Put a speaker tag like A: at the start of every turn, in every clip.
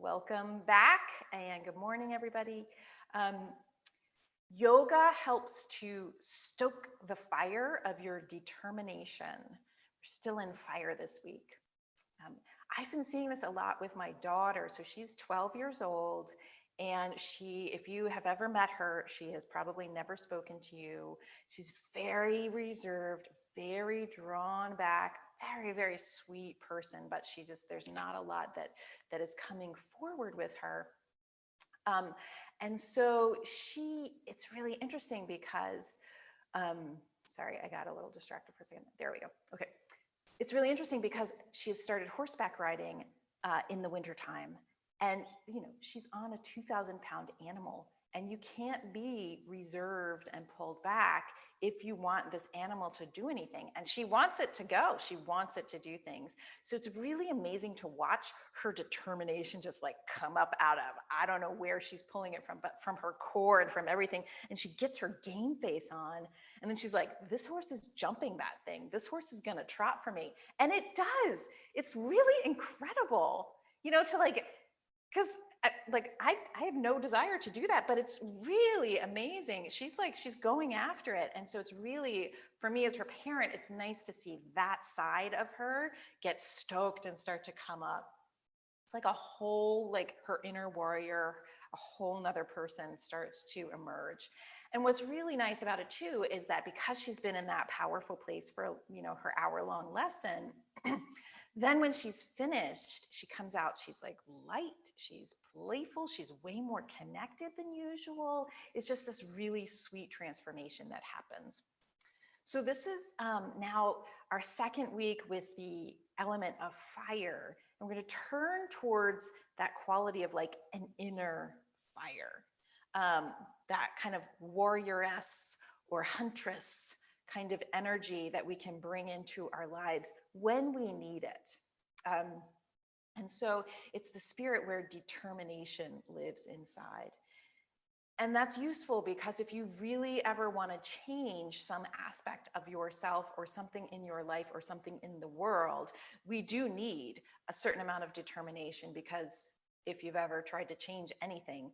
A: Welcome back and good morning, everybody. Um, Yoga helps to stoke the fire of your determination. We're still in fire this week. Um, I've been seeing this a lot with my daughter. So she's 12 years old, and if you have ever met her, she has probably never spoken to you. She's very reserved, very drawn back, very, very sweet person, but there's not a lot that is coming forward with her. Um, and so it's really interesting because, sorry, I got a little distracted for a second. There we go. Okay. It's really interesting because she has started horseback riding in the wintertime. And, she's on a 2,000-pound animal. And you can't be reserved and pulled back if you want this animal to do anything. And she wants it to go. She wants it to do things. So it's really amazing to watch her determination just like come up out of, I don't know where she's pulling it from, but from her core and from everything. And she gets her game face on. And then she's like, this horse is jumping that thing. This horse is going to trot for me. And it does. It's really incredible, to because I have no desire to do that, but it's really amazing. She's going after it. And so it's really, for me as her parent, it's nice to see that side of her get stoked and start to come up. It's like a whole, her inner warrior, a whole nother person starts to emerge. And what's really nice about it too is that because she's been in that powerful place for, her hour-long lesson, then when she's finished, she comes out, she's like light, she's playful, she's way more connected than usual. It's just this really sweet transformation that happens. So this is now our second week with the element of fire. And we're going to turn towards that quality of like an inner fire, that kind of warrioress or huntress kind of energy that we can bring into our lives when we need it. And so it's the spirit where determination lives inside. And that's useful because if you really ever want to change some aspect of yourself or something in your life or something in the world, we do need a certain amount of determination, because if you've ever tried to change anything,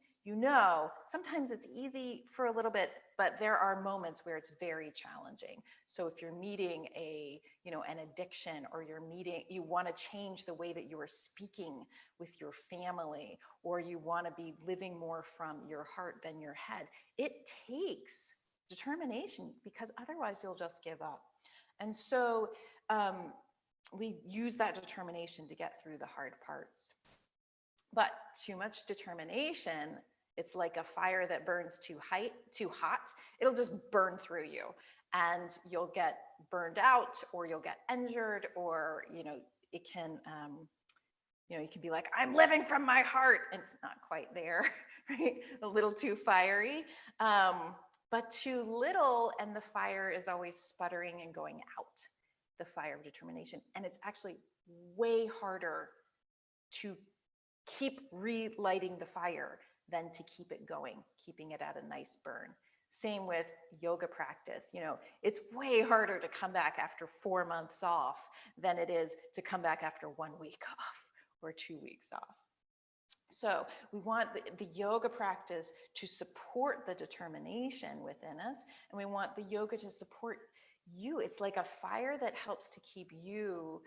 A: sometimes it's easy for a little bit, but there are moments where it's very challenging. So if you're meeting an addiction, or you want to change the way that you are speaking with your family, or you want to be living more from your heart than your head, it takes determination, because otherwise you'll just give up. And so we use that determination to get through the hard parts. But too much determination, it's like a fire that burns too hot. It'll just burn through you, and you'll get burned out, or you'll get injured, or it can you can be like, I'm living from my heart, and it's not quite there, right? A little too fiery, but too little, and the fire is always sputtering and going out, the fire of determination. And it's actually way harder to keep relighting the fire than to keep it going, keeping it at a nice burn. Same with yoga practice. It's way harder to come back after 4 months off than it is to come back after 1 week off or 2 weeks off. So we want the yoga practice to support the determination within us, and we want the yoga to support you. It's like a fire that helps to keep you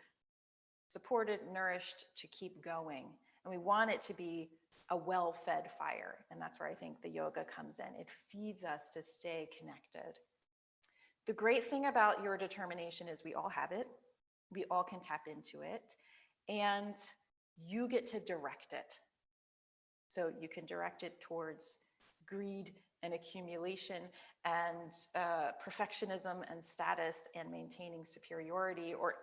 A: supported, nourished, to keep going. And we want it to be a well-fed fire. And that's where I think the yoga comes in. It feeds us to stay connected. The great thing about your determination is we all have it. We all can tap into it. And you get to direct it. So you can direct it towards greed and accumulation and perfectionism and status and maintaining superiority, or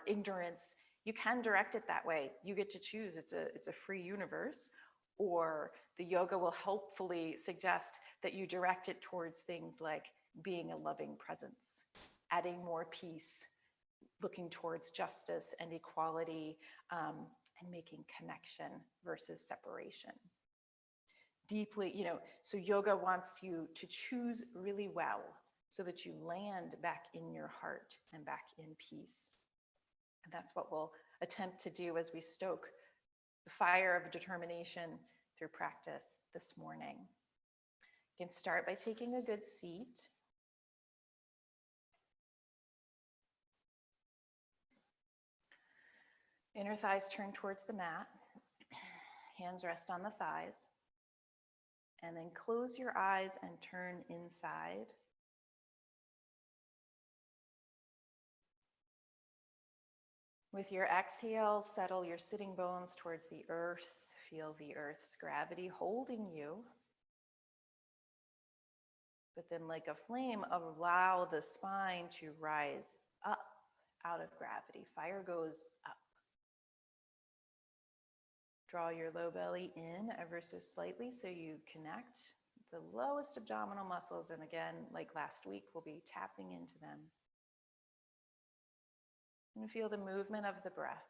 A: ignorance. You can direct it that way. You get to choose. It's a free universe. Or the yoga will helpfully suggest that you direct it towards things like being a loving presence, adding more peace, looking towards justice and equality, and making connection versus separation. Deeply, so yoga wants you to choose really well so that you land back in your heart and back in peace. And that's what we'll attempt to do as we stoke the fire of determination through practice this morning. You can start by taking a good seat. Inner thighs turn towards the mat. Hands rest on the thighs. And then close your eyes and turn inside. With your exhale, settle your sitting bones towards the earth. Feel the earth's gravity holding you. But then, like a flame, allow the spine to rise up out of gravity. Fire goes up. Draw your low belly in ever so slightly so you connect the lowest abdominal muscles. And again, like last week, we'll be tapping into them. And feel the movement of the breath.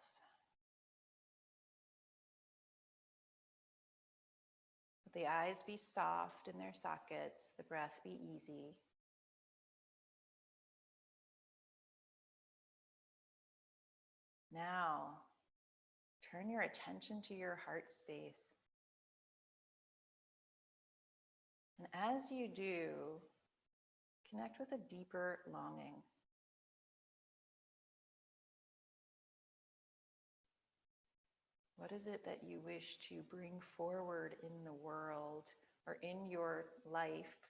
A: Let the eyes be soft in their sockets, the breath be easy. Now, turn your attention to your heart space. And as you do, connect with a deeper longing. What is it that you wish to bring forward in the world or in your life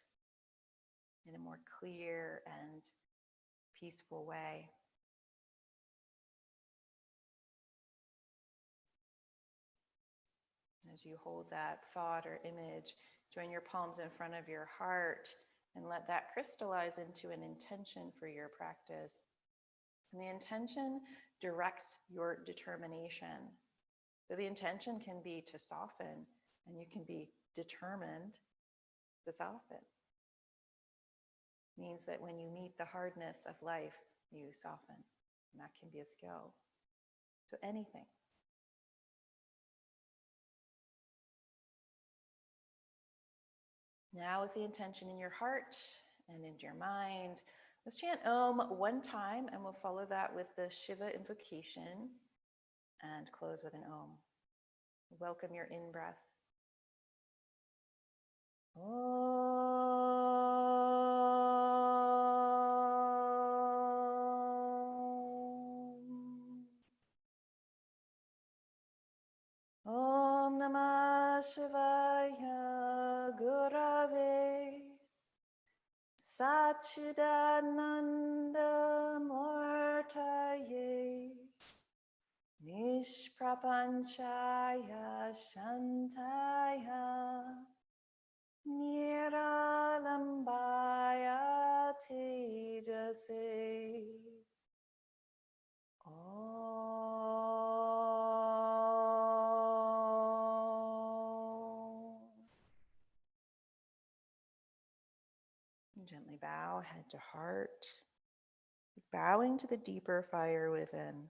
A: in a more clear and peaceful way? As you hold that thought or image, join your palms in front of your heart and let that crystallize into an intention for your practice. And the intention directs your determination. So the intention can be to soften, and you can be determined to soften. It means that when you meet the hardness of life, you soften. And that can be a skill. So anything. Now with the intention in your heart and in your mind, let's chant Om one time, and we'll follow that with the Shiva invocation and close with an Om. Welcome your in-breath. Om Namah Shivaya Gurave Satchidananda Murtaye Nishprapanchaya Shantaya Niralambaya Tejase. Gently bow head to heart, bowing to the deeper fire within.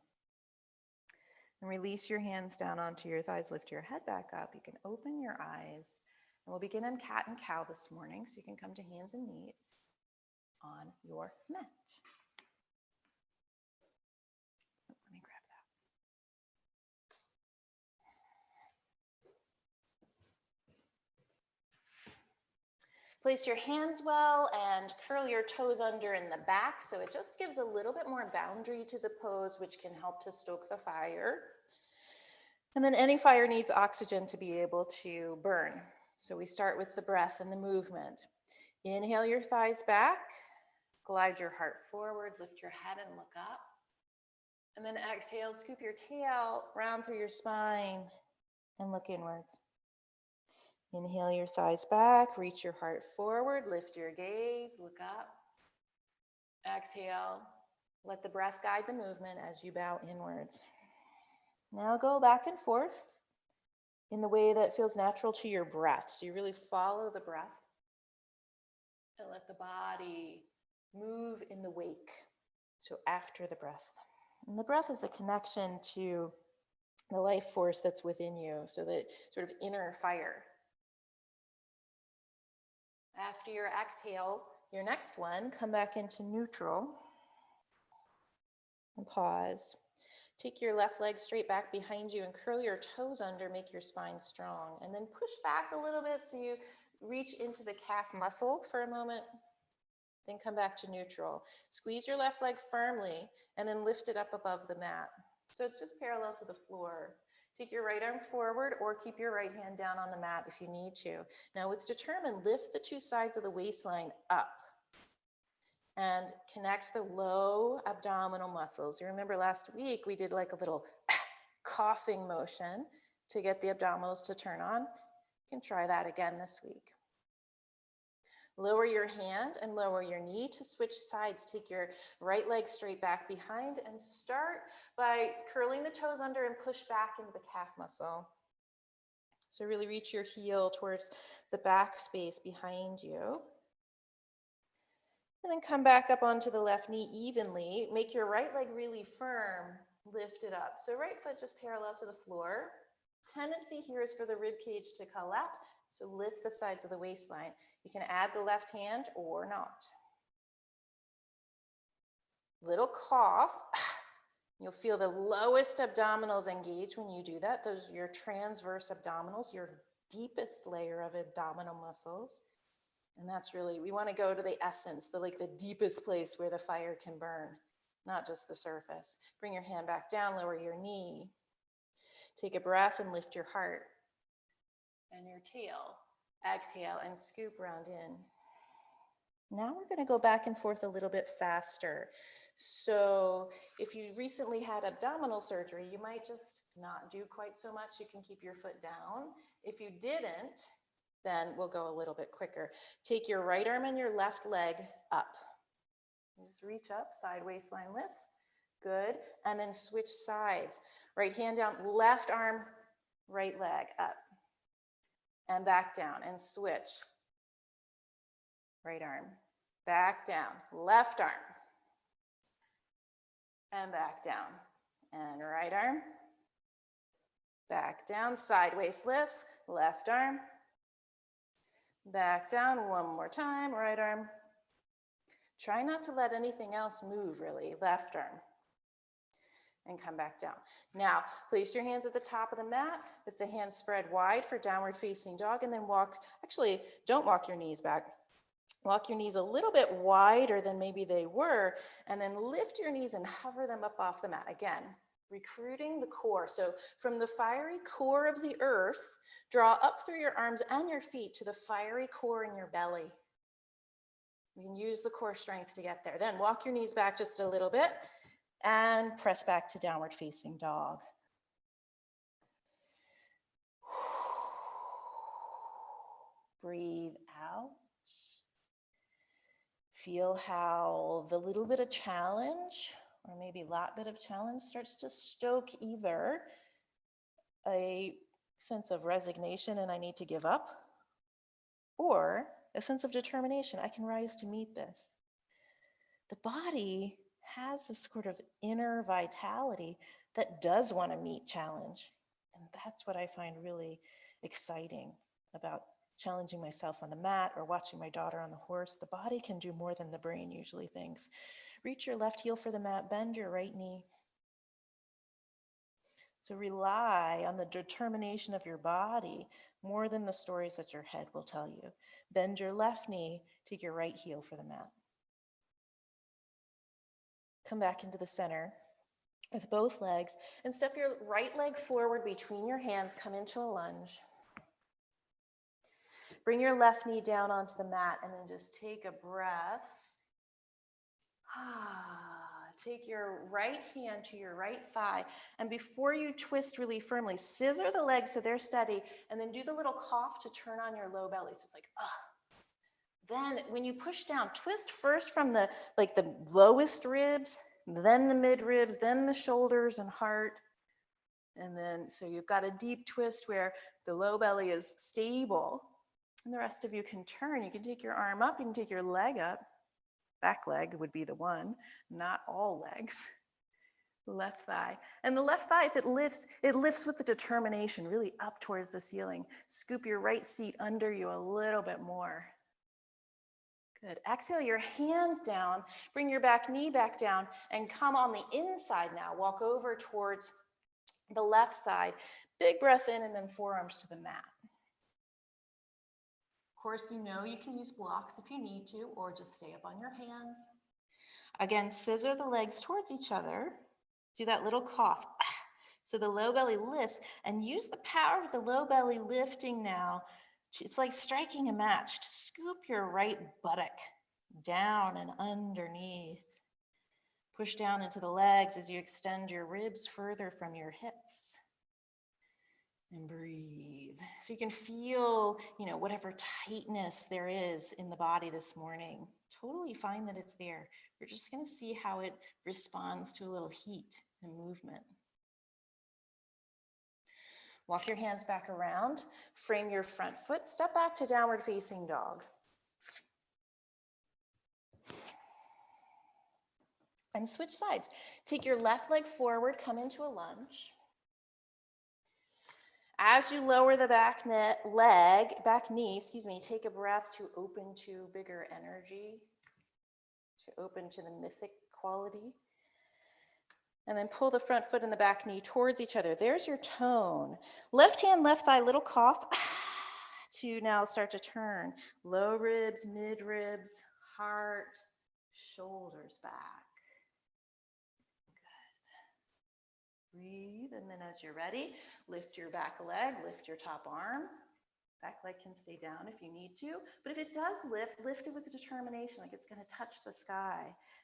A: And release your hands down onto your thighs. Lift your head back up. You can open your eyes. And we'll begin in cat and cow this morning. So you can come to hands and knees on your mat. Let me grab that. Place your hands well and curl your toes under in the back. So it just gives a little bit more boundary to the pose, which can help to stoke the fire. And then any fire needs oxygen to be able to burn. So we start with the breath and the movement. Inhale your thighs back, glide your heart forward, lift your head and look up. And then exhale, scoop your tail round through your spine and look inwards. Inhale your thighs back, reach your heart forward, lift your gaze, look up. Exhale, let the breath guide the movement as you bow inwards. Now go back and forth in the way that feels natural to your breath. So you really follow the breath and let the body move in the wake. So after the breath. And the breath is a connection to the life force that's within you. So that sort of inner fire. After your exhale, your next one, come back into neutral and pause.
B: Take your left leg straight back behind you and curl your toes under, make your spine strong. And then push back a little bit so you reach into the calf muscle for a moment. Then come back to neutral. Squeeze your left leg firmly and then lift it up above the mat. So it's just parallel to the floor. Take your right arm forward or keep your right hand down on the mat if you need to. Now with Determine, lift the two sides of the waistline up and connect the low abdominal muscles. You remember last week we did like a little coughing motion to get the abdominals to turn on. You can try that again this week. Lower your hand and lower your knee to switch sides. Take your right leg straight back behind and start by curling the toes under and push back into the calf muscle. So really reach your heel towards the back space behind you. And then come back up onto the left knee evenly. Make your right leg really firm. Lift it up. So right foot just parallel to the floor. Tendency here is for the rib cage to collapse. So lift the sides of the waistline. You can add the left hand or not. Little cough. You'll feel the lowest abdominals engage when you do that. Those are your transverse abdominals, your deepest layer of abdominal muscles. And that's really, we want to go to the essence, the deepest place where the fire can burn, not just the surface. Bring your hand back down, lower your knee. Take a breath and lift your heart. And your tail. Exhale and scoop round in. Now we're going to go back and forth a little bit faster. So if you recently had abdominal surgery, you might just not do quite so much. You can keep your foot down. If you didn't, then we'll go a little bit quicker. Take your right arm and your left leg up. Just reach up, side waistline lifts. Good. And then switch sides. Right hand down, left arm, right leg up. And back down and switch. Right arm, back down, left arm. And back down. And right arm, back down, sideways lifts, left arm. Back down, one more time, right arm. Try not to let anything else move, really, left arm. And come back down. Now, place your hands at the top of the mat with the hands spread wide for downward facing dog, and then walk, actually, don't walk your knees back. Walk your knees a little bit wider than maybe they were, and then lift your knees and hover them up off the mat. Again, recruiting the core. So from the fiery core of the earth, draw up through your arms and your feet to the fiery core in your belly. You can use the core strength to get there. Then walk your knees back just a little bit and press back to downward facing dog. Breathe out. Feel how the little bit of challenge, or maybe a lot bit of challenge, starts to stoke either a sense of resignation and I need to give up, or a sense of determination, I can rise to meet this. The body has this sort of inner vitality that does want to meet challenge. And that's what I find really exciting about challenging myself on the mat or watching my daughter on the horse. The body can do more than the brain usually thinks. Reach your left heel for the mat, bend your right knee. So rely on the determination of your body more than the stories that your head will tell you. Bend your left knee, take your right heel for the mat. Come back into the center with both legs and step your right leg forward between your hands, come into a lunge. Bring your left knee down onto the mat and then just take a breath. Take your right hand to your right thigh, and before you twist really firmly, scissor the legs so they're steady, and then do the little cough to turn on your low belly. So it's like, Then when you push down, twist first from the lowest ribs, then the mid ribs, then the shoulders and heart. And then, so you've got a deep twist where the low belly is stable. And the rest of you can turn. You can take your arm up, you can take your leg up. Back leg would be the one, not all legs. Left thigh. And the left thigh, if it lifts with the determination, really up towards the ceiling. Scoop your right seat under you a little bit more. Good. Exhale your hand down, bring your back knee back down, and come on the inside now. Walk over towards the left side. Big breath in and then forearms to the mat. Of course, you know you can use blocks if you need to, or just stay up on your hands. Again, scissor the legs towards each other. Do that little cough. So the low belly lifts, and use the power of the low belly lifting now. It's like striking a match to scoop your right buttock down and underneath. Push down into the legs as you extend your ribs further from your hips. And breathe. So you can feel, whatever tightness there is in the body this morning. Totally fine that it's there. We're just going to see how it responds to a little heat and movement. Walk your hands back around. Frame your front foot. Step back to downward facing dog. And switch sides. Take your left leg forward, come into a lunge. As you lower the back knee, take a breath to open to bigger energy, to open to the mythic quality. And then pull the front foot and the back knee towards each other. There's your tone. Left hand, left thigh, little cough to now start to turn. Low ribs, mid ribs, heart, shoulders back. Breathe, and then as you're ready, lift your back leg, lift your top arm. Back leg can stay down if you need to, but if it does lift it with determination, like it's gonna touch the sky.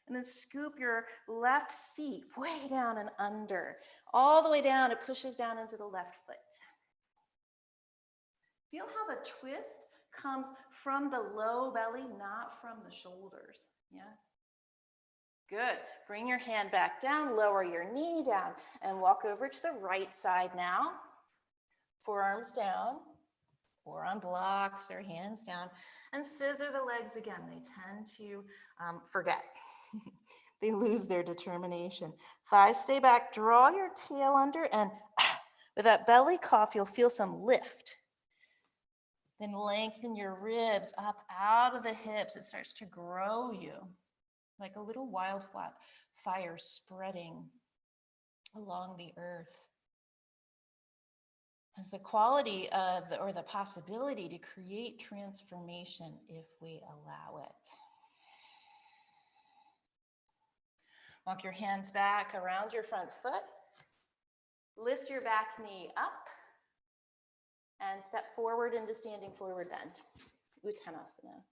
B: And then scoop your left seat way down and under. All the way down, it pushes down into the left foot. Feel how the twist comes from the low belly, not from the shoulders, yeah? Good. Bring your hand back down, lower your knee down, and walk over to the right side now. Forearms down, or on blocks, or hands down, and scissor the legs again. They tend to forget. They lose their determination. Thighs stay back, draw your tail under, and with that belly cough, you'll feel some lift. Then lengthen your ribs up out of the hips. It starts to grow you. Like a little wildfire spreading along the earth. Has the quality or the possibility to create transformation if we allow it. Walk your hands back around your front foot. Lift your back knee up and step forward into standing forward bend. Uttanasana.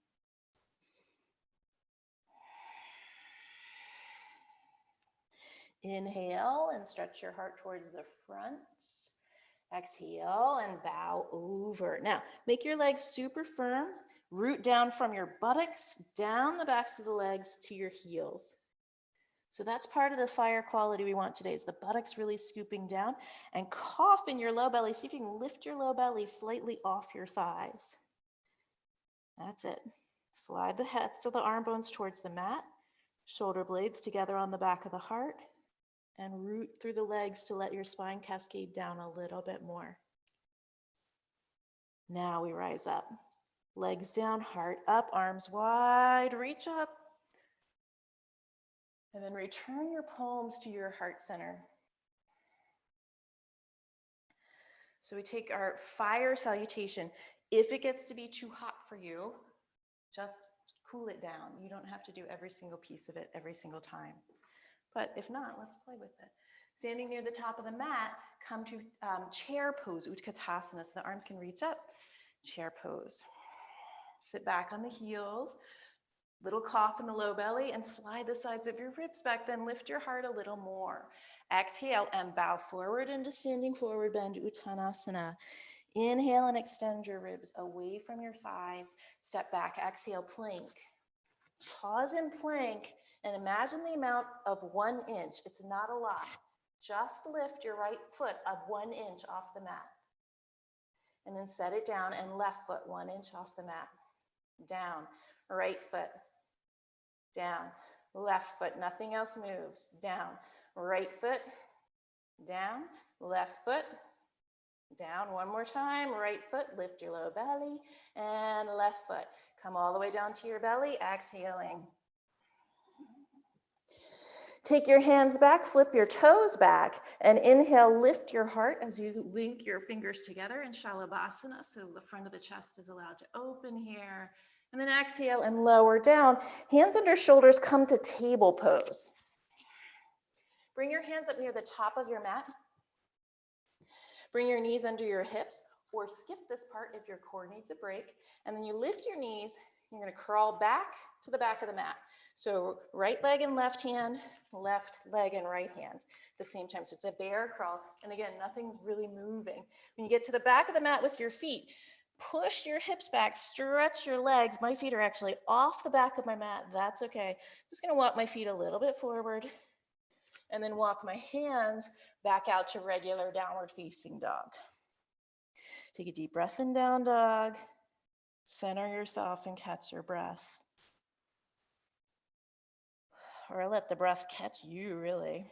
B: Inhale and stretch your heart towards the front. Exhale and bow over. Now, make your legs super firm. Root down from your buttocks, down the backs of the legs to your heels. So that's part of the fire quality we want today, is the buttocks really scooping down. And cough in your low belly. See if you can lift your low belly slightly off your thighs. That's it. Slide the heads of the arm bones towards the mat. Shoulder blades together on the back of the heart. And root through the legs to let your spine cascade down a little bit more. Now we rise up. Legs down, heart up, arms wide, reach up. And then return your palms to your heart center. So we take our fire salutation. If it gets to be too hot for you, just cool it down. You don't have to do every single piece of it every single time. But if not, let's play with it. Standing near the top of the mat, come to chair pose, Utkatasana, so the arms can reach up. Chair pose. Sit back on the heels, little cough in the low belly, and slide the sides of your ribs back, then lift your heart a little more. Exhale and bow forward into standing forward bend, Uttanasana. Inhale and extend your ribs away from your thighs. Step back, exhale, plank. Pause in plank and imagine the amount of 1 inch. It's not a lot. Just lift your right foot up 1 inch off the mat. And then set it down, and left foot 1 inch off the mat. Down, right foot, down, left foot, nothing else moves. Down, right foot, down, left foot, Down one more time, right foot, lift your low belly, and left foot. Come all the way down to your belly, exhaling. Take your hands back, flip your toes back, and inhale, lift your heart as you link your fingers together in Shalabhasana, so the front of the chest is allowed to open here. And then exhale and lower down. Hands under shoulders, come to table pose. Bring your hands up near the top of your mat. Bring your knees under your hips, or skip this part if your core needs a break. And then you lift your knees. You're going to crawl back to the back of the mat. So right leg and left hand, left leg and right hand at the same time. So it's a bear crawl. And again, nothing's really moving. When you get to the back of the mat with your feet, push your hips back, stretch your legs. My feet are actually off the back of my mat. That's okay. I'm just going to walk my feet a little bit forward and then walk my hands back out to regular downward facing dog. Take a deep breath in, down dog. Center yourself and catch your breath. Or let the breath catch you, really.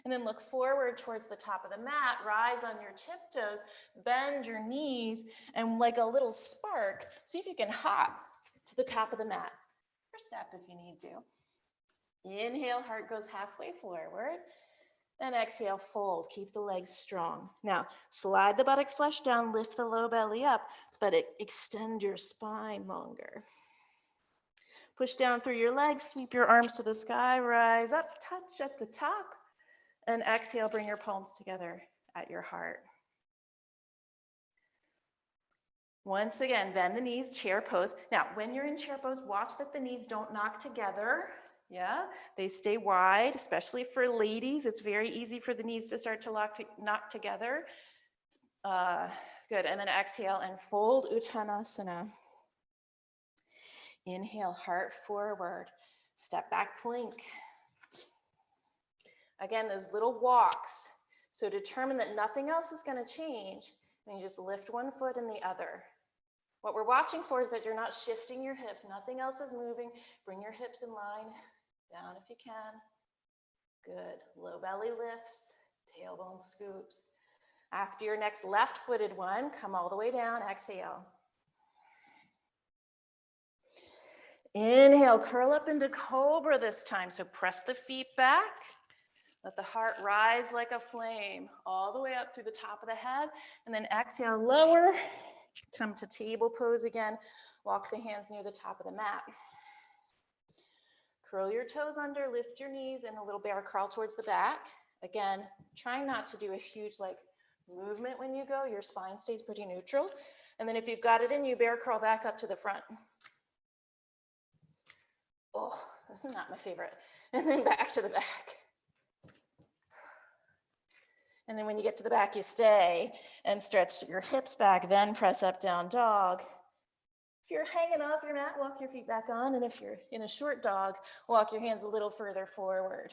B: And then look forward towards the top of the mat, rise on your tiptoes, bend your knees, and like a little spark, see if you can hop to the top of the mat. Or step if you need to. Inhale, heart goes halfway forward. And exhale, fold. Keep the legs strong. Now, slide the buttocks flush down, lift the low belly up, but extend your spine longer. Push down through your legs, sweep your arms to the sky, rise up, touch at the top, and exhale, bring your palms together at your heart. Once again, bend the knees, chair pose. Now, when you're in chair pose, watch that the knees don't knock together. Yeah, they stay wide, especially for ladies. It's very easy for the knees to start to knock together. Good, and then exhale and fold Uttanasana. Inhale, heart forward. Step back, plank. Again, those little walks. So determine that nothing else is going to change. Then you just lift one foot and the other. What we're watching for is that you're not shifting your hips. Nothing else is moving. Bring your hips in line. Down if you can. Good. Low belly lifts. Tailbone scoops. After your next left-footed one, come all the way down. Exhale. Inhale, curl up into cobra this time. So press the feet back. Let the heart rise like a flame all the way up through the top of the head. And then exhale, lower. Come to table pose again. Walk the hands near the top of the mat. Curl your toes under, lift your knees, and a little bear crawl towards the back. Again, trying not to do a huge movement when you go. Your spine stays pretty neutral. And then if you've got it in you, bear crawl back up to the front. Oh, this is not my favorite. And then back to the back. And then when you get to the back, you stay and stretch your hips back, then press up, down dog. If you're hanging off your mat, walk your feet back on. And if you're in a short dog, walk your hands a little further forward.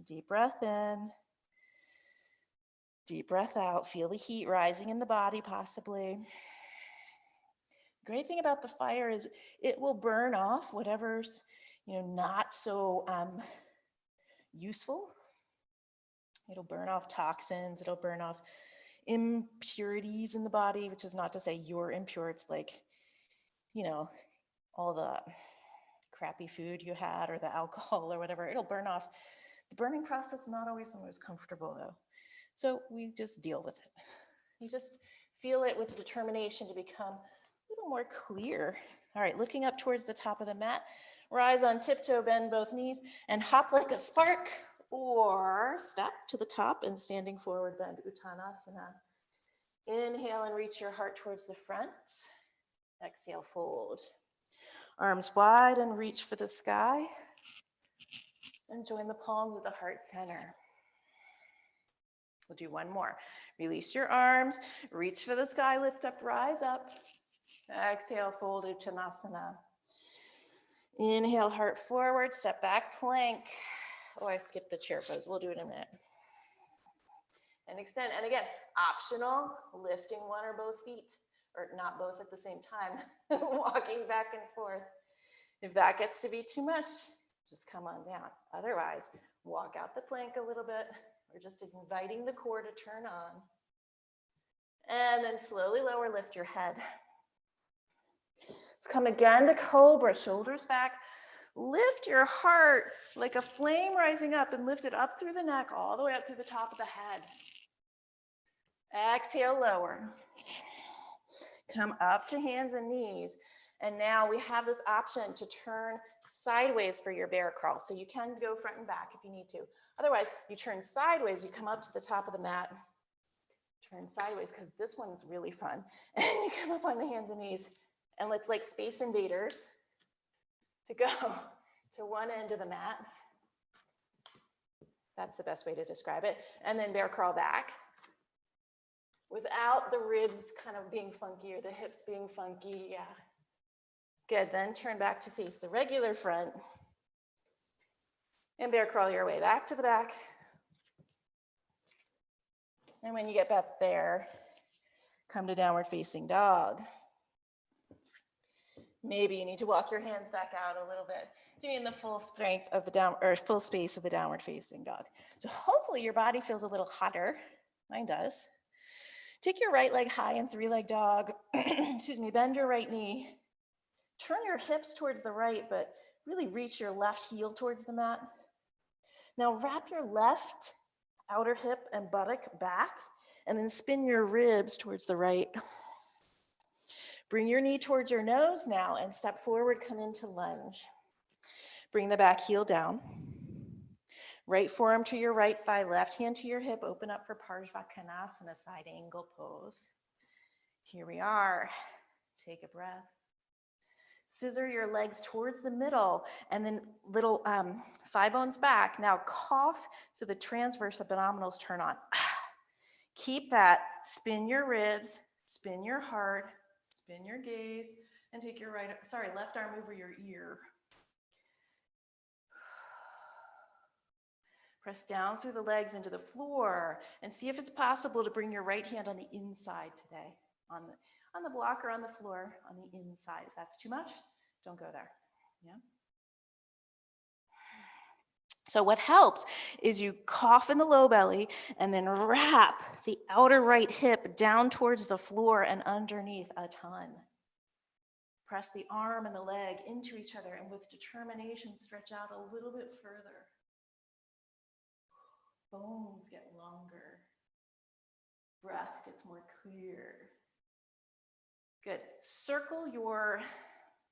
B: Deep breath in. Deep breath out. Feel the heat rising in the body, possibly. Great thing about the fire is it will burn off whatever's, not so useful. It'll burn off toxins. It'll burn off impurities in the body, which is not to say you're impure. It's like, all the crappy food you had or the alcohol or whatever. It'll burn off. The burning process is not always the most comfortable, though. So we just deal with it. You just feel it with determination to become a little more clear. All right, looking up towards the top of the mat, rise on tiptoe, bend both knees, and hop like a spark, or step to the top and standing forward, bend Uttanasana. Inhale and reach your heart towards the front. Exhale, fold. Arms wide and reach for the sky. And join the palms at the heart center. We'll do one more. Release your arms, reach for the sky, lift up, rise up. Exhale, fold Uttanasana. Inhale, heart forward, step back, plank. Oh, I skipped the chair pose. We'll do it in a minute. And extend. And again, optional, lifting one or both feet, or not both at the same time, walking back and forth. If that gets to be too much, just come on down. Otherwise, walk out the plank a little bit. We're just inviting the core to turn on. And then slowly lower, lift your head. Let's come again to cobra, shoulders back. Lift your heart like a flame rising up and lift it up through the neck, all the way up through the top of the head. Exhale, lower. Come up to hands and knees. And now we have this option to turn sideways for your bear crawl. So you can go front and back if you need to. Otherwise, you turn sideways, you come up to the top of the mat. Turn sideways, because this one's really fun. And you come up on the hands and knees. And let's like Space Invaders to go to one end of the mat. That's the best way to describe it. And then bear crawl back without the ribs kind of being funky or the hips being funky. Yeah. Good. Then turn back to face the regular front. And bear crawl your way back to the back. And when you get back there, come to downward facing dog. Maybe you need to walk your hands back out a little bit to be in the full strength of the full space of the downward facing dog. So hopefully your body feels a little hotter. Mine does. Take your right leg high in three-leg dog. Excuse me, bend your right knee. Turn your hips towards the right, but really reach your left heel towards the mat. Now wrap your left outer hip and buttock back, and then spin your ribs towards the right. Bring your knee towards your nose now and step forward, come into lunge. Bring the back heel down. Right forearm to your right thigh, left hand to your hip, open up for Parsvakonasana, side angle pose. Here we are. Take a breath. Scissor your legs towards the middle and then little thigh bones back. Now cough so the transverse abdominals turn on. Keep that. Spin your ribs, spin your heart, spin your gaze, and take your left arm over your ear. Press down through the legs into the floor and see if it's possible to bring your right hand on the inside today. On the block or on the floor, on the inside. If that's too much, don't go there. Yeah. So what helps is you cough in the low belly and then wrap the outer right hip down towards the floor and underneath a ton. Press the arm and the leg into each other and with determination, stretch out a little bit further. Bones get longer. Breath gets more clear. Good. Circle your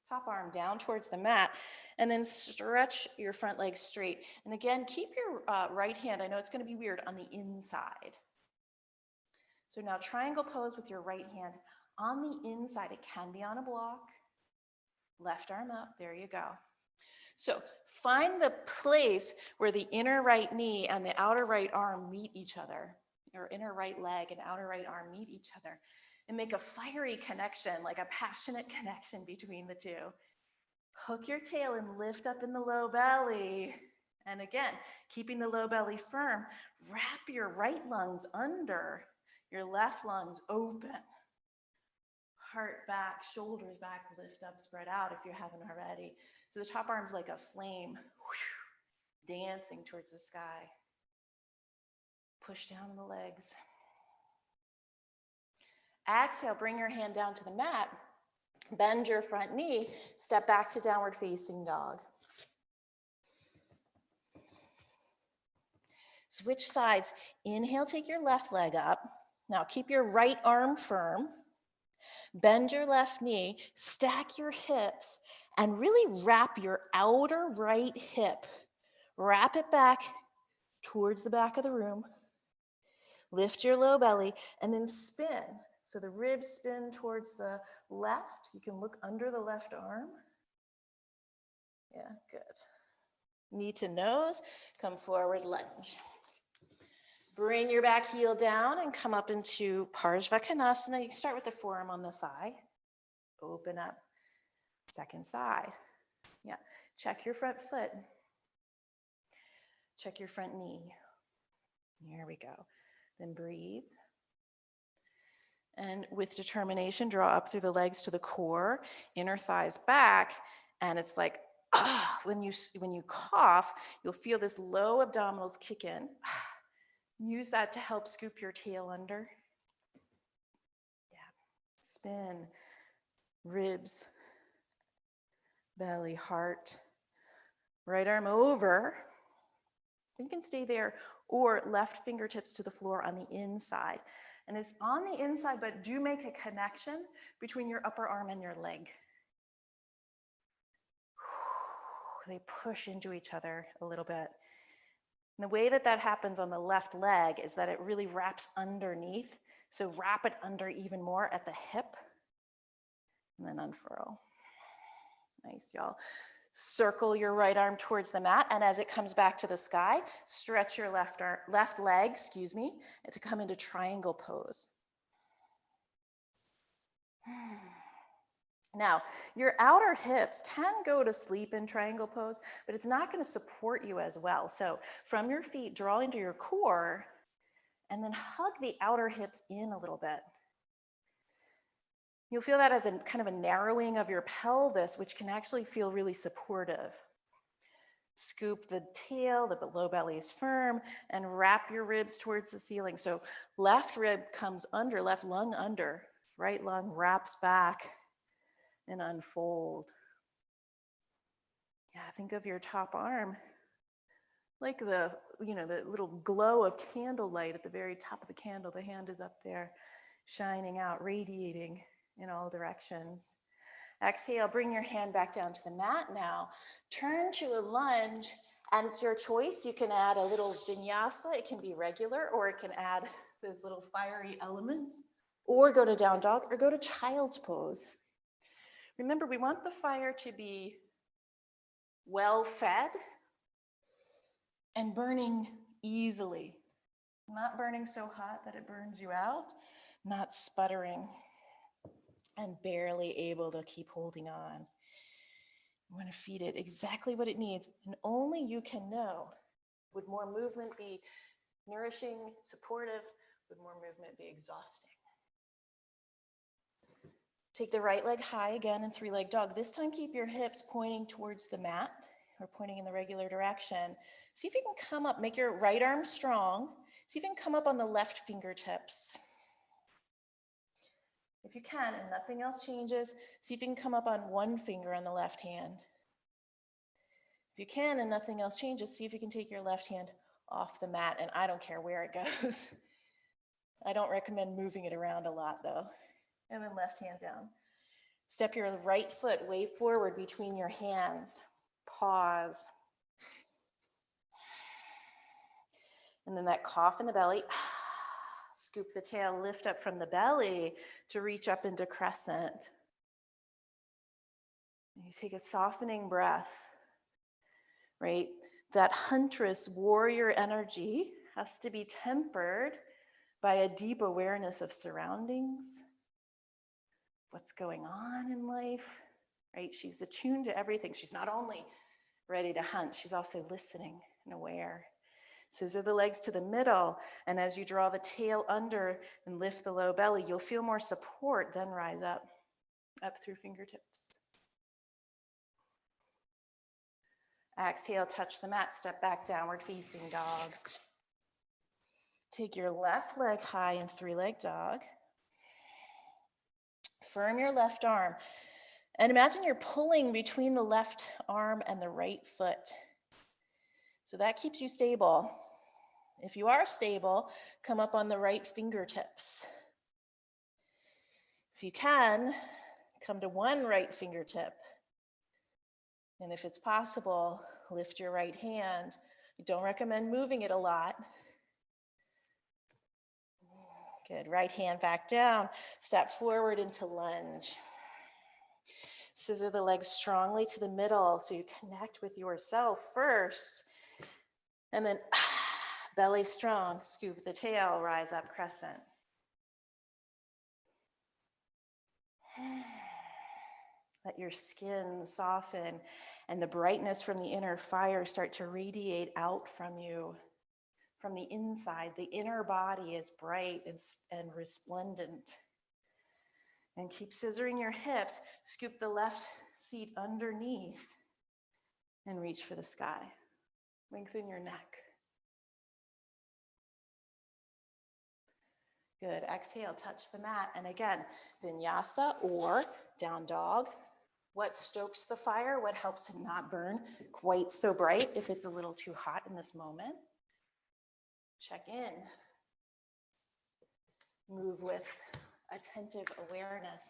B: top arm down towards the mat and then stretch your front leg straight. And again, keep your right hand, I know it's going to be weird, on the inside. So now triangle pose with your right hand on the inside. It can be on a block. Left arm up. There you go. So find the place where the inner right knee and the outer right arm meet each other, or inner right leg and outer right arm meet each other, and make a fiery connection, like a passionate connection between the two. Hook your tail and lift up in the low belly. And again, keeping the low belly firm, wrap your right lungs under, your left lungs open. Heart back, shoulders back, lift up, spread out if you haven't already. So the top arm's like a flame, dancing towards the sky. Push down the legs. Exhale, bring your hand down to the mat. Bend your front knee, step back to downward facing dog. Switch sides. Inhale, take your left leg up. Now keep your right arm firm. Bend your left knee, stack your hips, and really wrap your outer right hip. Wrap it back towards the back of the room. Lift your low belly and then spin. So the ribs spin towards the left. You can look under the left arm. Yeah, good. Knee to nose, come forward, lunge. Bring your back heel down and come up into Parsvakonasana. You can start with the forearm on the thigh. Open up. Second side. Yeah. Check your front foot. Check your front knee. Here we go. Then breathe. And with determination, draw up through the legs to the core, inner thighs back. And it's like, when you cough, you'll feel this low abdominals kick in. Use that to help scoop your tail under. Spin, ribs, belly, heart. Right arm over. You can stay there, or left fingertips to the floor on the inside. And it's on the inside, but do make a connection between your upper arm and your leg. They push into each other a little bit. And the way that that happens on the left leg is that it really wraps underneath. So wrap it under even more at the hip, and then unfurl. Nice, y'all. Circle your right arm towards the mat, and as it comes back to the sky, stretch your left leg, to come into triangle pose. Now, your outer hips can go to sleep in triangle pose, but it's not going to support you as well. So from your feet, draw into your core, and then hug the outer hips in a little bit. You'll feel that as a kind of a narrowing of your pelvis, which can actually feel really supportive. Scoop the tail, the low belly is firm, and wrap your ribs towards the ceiling. So left rib comes under, left lung under, right lung wraps back and unfold. Yeah, think of your top arm like the little glow of candlelight at the very top of the candle. The hand is up there, shining out, radiating in all directions. Exhale, bring your hand back down to the mat now. Turn to a lunge, and it's your choice. You can add a little vinyasa. It can be regular, or it can add those little fiery elements, or go to down dog, or go to child's pose. Remember, we want the fire to be well fed and burning easily. Not burning so hot that it burns you out, not sputtering and barely able to keep holding on. You want to feed it exactly what it needs, and only you can know. Would more movement be nourishing, supportive? Would more movement be exhausting? Take the right leg high again in three-leg dog. This time keep your hips pointing towards the mat, or pointing in the regular direction. See if you can come up, make your right arm strong. See if you can come up on the left fingertips. If you can, and nothing else changes, see if you can come up on one finger on the left hand. If you can and nothing else changes, see if you can take your left hand off the mat, and I don't care where it goes. I don't recommend moving it around a lot though. And then left hand down. Step your right foot way forward between your hands. Pause. And then that cough in the belly. Scoop the tail, lift up from the belly to reach up into crescent. And you take a softening breath, right? That huntress warrior energy has to be tempered by a deep awareness of surroundings, what's going on in life, right? She's attuned to everything. She's not only ready to hunt, she's also listening and aware. Scissor the legs to the middle, and as you draw the tail under and lift the low belly, you'll feel more support, then rise up through fingertips. Exhale, touch the mat, step back, downward facing dog. Take your left leg high in three-leg dog. Firm your left arm, and imagine you're pulling between the left arm and the right foot. So that keeps you stable. If you are stable, come up on the right fingertips. If you can, come to one right fingertip. And if it's possible, lift your right hand. I don't recommend moving it a lot. Good, right hand back down. Step forward into lunge. Scissor the legs strongly to the middle so you connect with yourself first. And then belly strong, scoop the tail, rise up crescent. Let your skin soften and the brightness from the inner fire start to radiate out from you. From the inside, the inner body is bright and resplendent. And keep scissoring your hips, scoop the left seat underneath and reach for the sky. Lengthen your neck. Good. Exhale, touch the mat. And again, vinyasa or down dog. What stokes the fire? What helps it not burn quite so bright if it's a little too hot in this moment? Check in. Move with attentive awareness.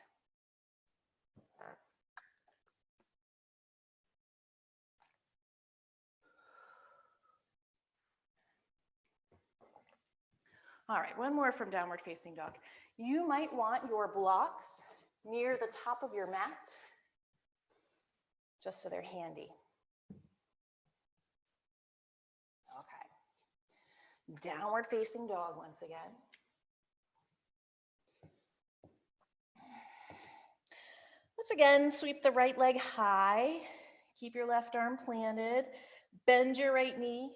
B: All right, one more from downward facing dog. You might want your blocks near the top of your mat, just so they're handy. Okay. Downward facing dog once again. Let's again sweep the right leg high. Keep your left arm planted. Bend your right knee.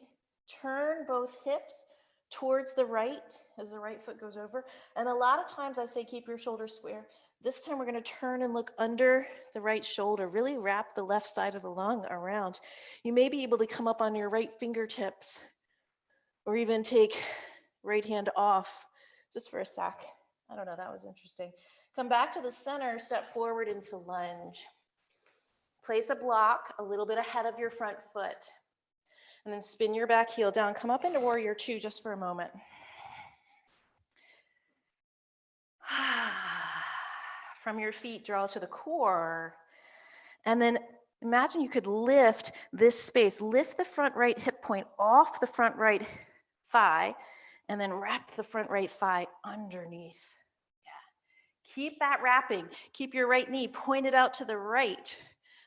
B: Turn both hips towards the right as the right foot goes over. And a lot of times I say keep your shoulders square. This time we're going to turn and look under the right shoulder. Really wrap the left side of the lung around. You may be able to come up on your right fingertips or even take right hand off just for a sec. I don't know, that was interesting. Come back to the center, step forward into lunge. Place a block a little bit ahead of your front foot. And then spin your back heel down. Come up into warrior two just for a moment. From your feet, draw to the core. And then imagine you could lift this space. Lift the front right hip point off the front right thigh, and then wrap the front right thigh underneath. Yeah. Keep that wrapping. Keep your right knee pointed out to the right.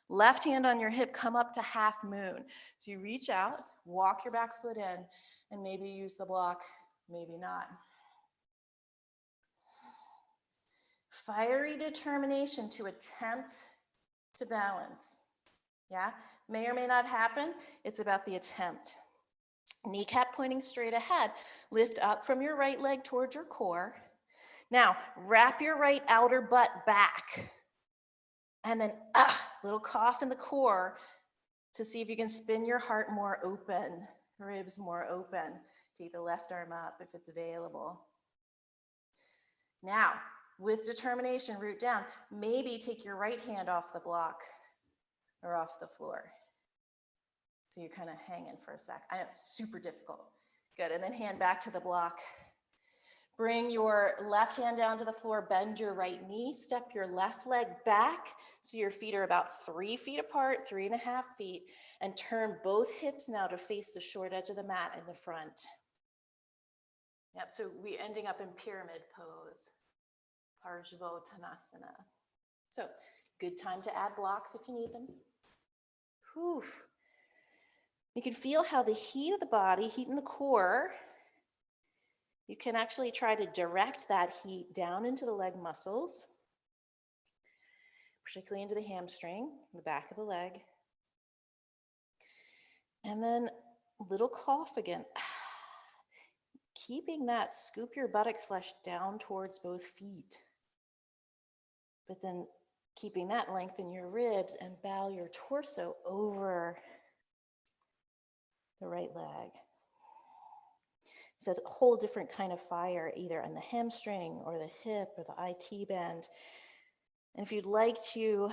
B: Left hand on your hip, come up to half moon. So you reach out, walk your back foot in, and maybe use the block, maybe not. Fiery determination to attempt to balance. Yeah, may or may not happen. It's about the attempt. Kneecap pointing straight ahead. Lift up from your right leg towards your core. Now, wrap your right outer butt back. And then, little cough in the core to see if you can spin your heart more open, ribs more open. Take the left arm up if it's available. Now, with determination, root down. Maybe take your right hand off the block or off the floor. So you're kind of hanging for a sec. I know it's super difficult. Good, and then hand back to the block. Bring your left hand down to the floor, bend your right knee, step your left leg back so your feet are about 3 feet apart, 3.5 feet, and turn both hips now to face the short edge of the mat in the front. Yep, so we're ending up in pyramid pose, Parsvottanasana. So good time to add blocks if you need them. Whew. You can feel how the heat of the body, heat in the core, you can actually try to direct that heat down into the leg muscles, particularly into the hamstring, the back of the leg. And then a little cough again. Keeping that, scoop your buttocks flesh down towards both feet. But then keeping that, lengthen your ribs and bow your torso over the right leg. It's a whole different kind of fire, either on the hamstring or the hip or the IT band. And if you'd like to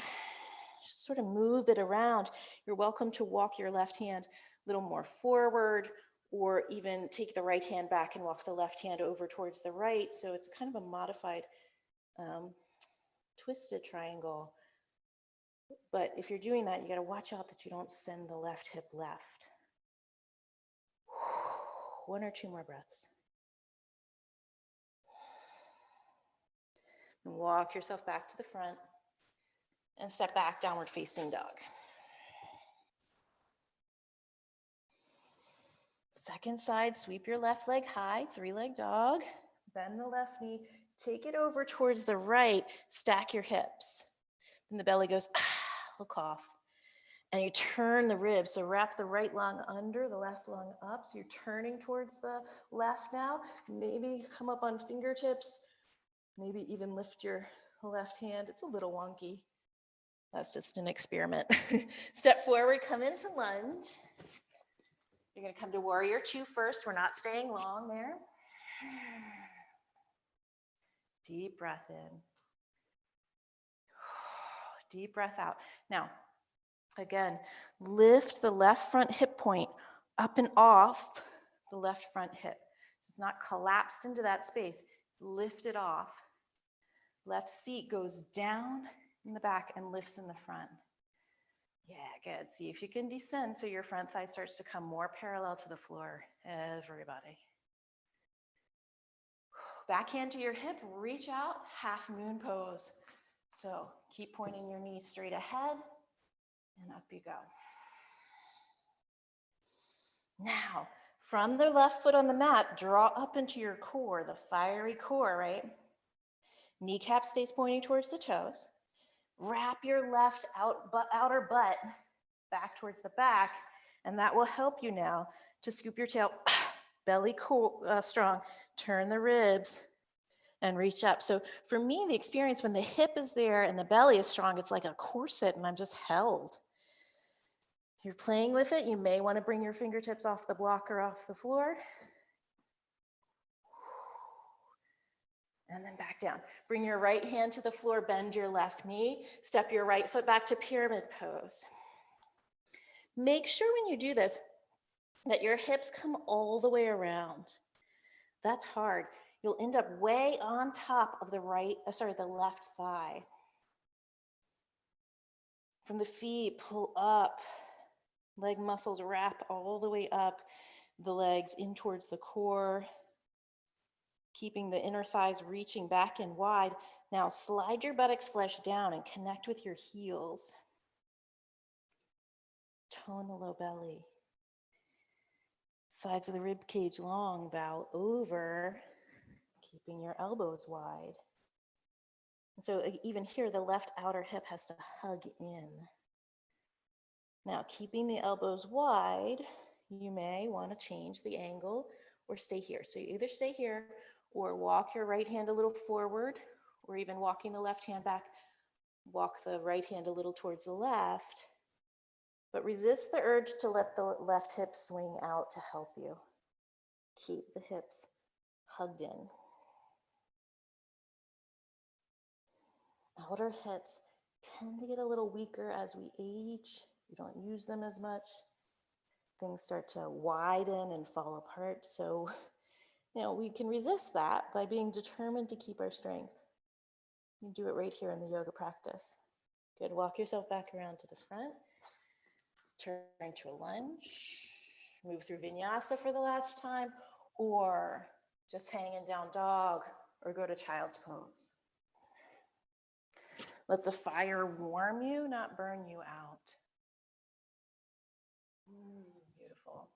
B: just sort of move it around, you're welcome to walk your left hand a little more forward, or even take the right hand back and walk the left hand over towards the right. So it's kind of a modified twisted triangle. But if you're doing that, you got to watch out that you don't send the left hip left. 1 or 2 more breaths. And walk yourself back to the front and step back, downward facing dog. Second side, sweep your left leg high, 3-leg dog. Bend the left knee, take it over towards the right, stack your hips. And the belly goes, little cough. And you turn the ribs, so wrap the right lung under, the left lung up. So you're turning towards the left now. Maybe come up on fingertips. Maybe even lift your left hand. It's a little wonky. That's just an experiment. Step forward, come into lunge. You're gonna come to warrior two first. We're not staying long there.
A: Deep breath in. Deep breath out. Now, again, lift the left front hip point up and off the left front hip. So it's not collapsed into that space. It's lifted off. Left seat goes down in the back and lifts in the front. Yeah, good. See if you can descend so your front thigh starts to come more parallel to the floor. Everybody. Backhand to your hip, reach out, half moon pose. So keep pointing your knees straight ahead and up you go. Now, from the left foot on the mat, draw up into your core, the fiery core, right? Kneecap stays pointing towards the toes. Wrap your left outer butt back towards the back, and that will help you now to scoop your tail, belly strong, turn the ribs, and reach up. So for me, the experience when the hip is there and the belly is strong, it's like a corset and I'm just held. If you're playing with it, you may want to bring your fingertips off the block or off the floor. And then back down. Bring your right hand to the floor, bend your left knee, step your right foot back to pyramid pose. Make sure when you do this that your hips come all the way around. That's hard. You'll end up way on top of the left thigh. From the feet, pull up. Leg muscles wrap all the way up the legs in towards the core, keeping the inner thighs reaching back and wide. Now slide your buttocks flesh down and connect with your heels. Tone the low belly. Sides of the rib cage long, bow over, keeping your elbows wide. And so even here, the left outer hip has to hug in. Now, keeping the elbows wide, you may want to change the angle or stay here. So you either stay here or walk your right hand a little forward, or even walking the left hand back, walk the right hand a little towards the left. But resist the urge to let the left hip swing out to help you. Keep the hips hugged in. Outer hips tend to get a little weaker as we age. We don't use them as much. Things start to widen and fall apart. So, we can resist that by being determined to keep our strength. You do it right here in the yoga practice. Good, walk yourself back around to the front. Turn to a lunge. Move through vinyasa for the last time, or just hanging down dog, or go to child's pose. Let the fire warm you, not burn you out. Beautiful.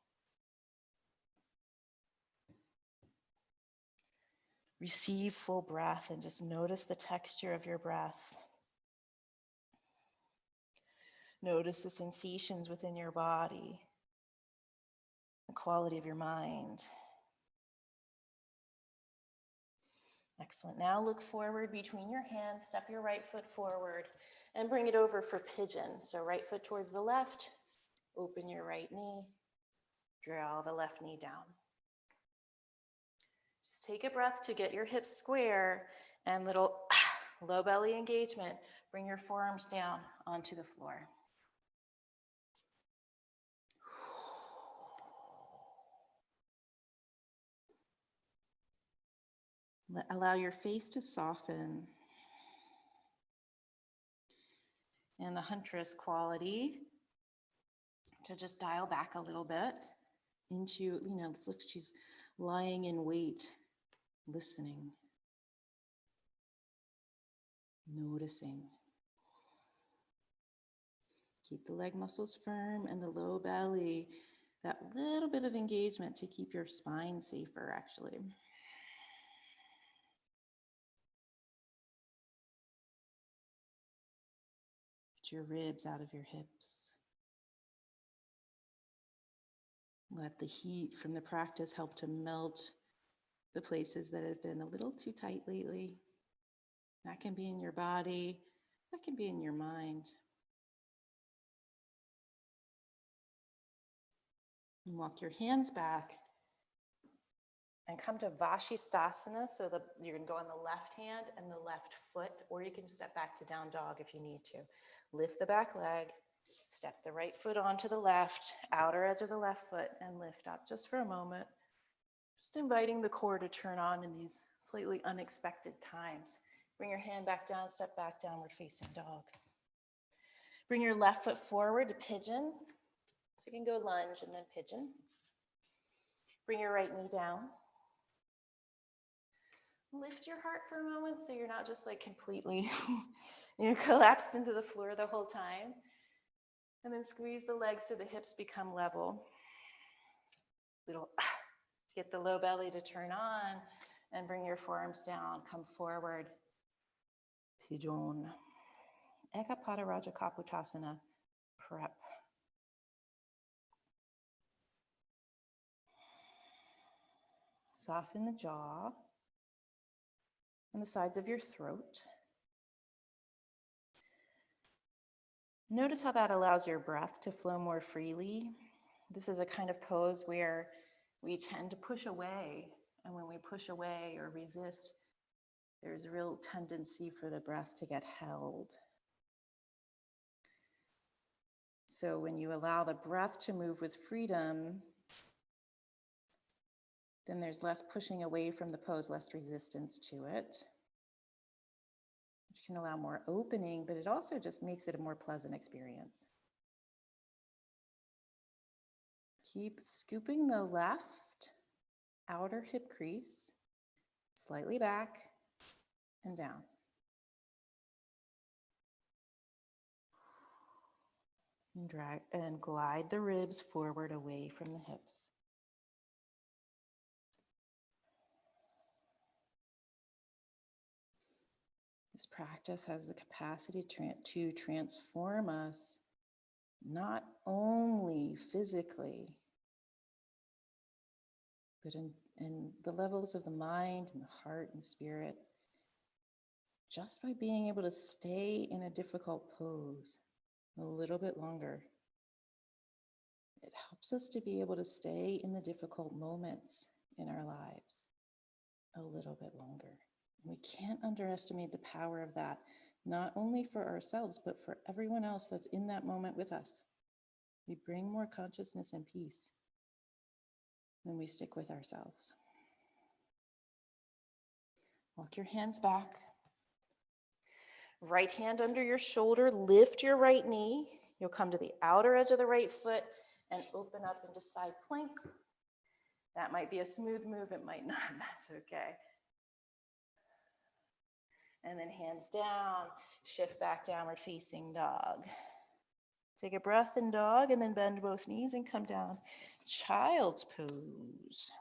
A: Receive full breath and just notice the texture of your breath. Notice the sensations within your body, the quality of your mind. Excellent. Now look forward between your hands, step your right foot forward and bring it over for pigeon. So right foot towards the left, open your right knee, draw the left knee down. Just take a breath to get your hips square and little low belly engagement. Bring your forearms down onto the floor. Allow your face to soften. And the huntress quality to just dial back a little bit into, it's like she's lying in wait, listening, noticing. Keep the leg muscles firm and the low belly, that little bit of engagement to keep your spine safer, actually. Get your ribs out of your hips. Let the heat from the practice help to melt the places that have been a little too tight lately. That can be in your body, that can be in your mind. And walk your hands back
B: And come to Vashisthasana. So you're gonna go on the left hand and the left foot, or you can step back to down dog if you need to. Lift the back leg, step the right foot onto the left, outer edge of the left foot, and lift up just for a moment. Just inviting the core to turn on in these slightly unexpected times. Bring your hand back down, step back, downward facing dog. Bring your left foot forward to pigeon. So you can go lunge and then pigeon. Bring your right knee down. Lift your heart for a moment so you're not just like completely collapsed into the floor the whole time. And then squeeze the legs so the hips become level. Get the low belly to turn on and bring your forearms down. Come forward. Pigeon. Ekapada Raja Kapotasana. Prep. Soften the jaw and the sides of your throat. Notice how that allows your breath to flow more freely. This is a kind of pose where we tend to push away. And when we push away or resist, there's a real tendency for the breath to get held. So when you allow the breath to move with freedom, then there's less pushing away from the pose, less resistance to it, which can allow more opening, but it also just makes it a more pleasant experience. Keep scooping the left outer hip crease slightly back and down. And drag and glide the ribs forward away from the hips. This practice has the capacity to transform us not only physically, but in the levels of the mind and the heart and spirit, just by being able to stay in a difficult pose a little bit longer. It helps us to be able to stay in the difficult moments in our lives a little bit longer. We can't underestimate the power of that, not only for ourselves, but for everyone else that's in that moment with us. We bring more consciousness and peace when we stick with ourselves. Walk your hands back. Right hand under your shoulder, lift your right knee. You'll come to the outer edge of the right foot and open up into side plank. That might be a smooth move, it might not, that's okay. And then hands down, shift back, downward facing dog. Take a breath in dog and then bend both knees and come down. Child's pose.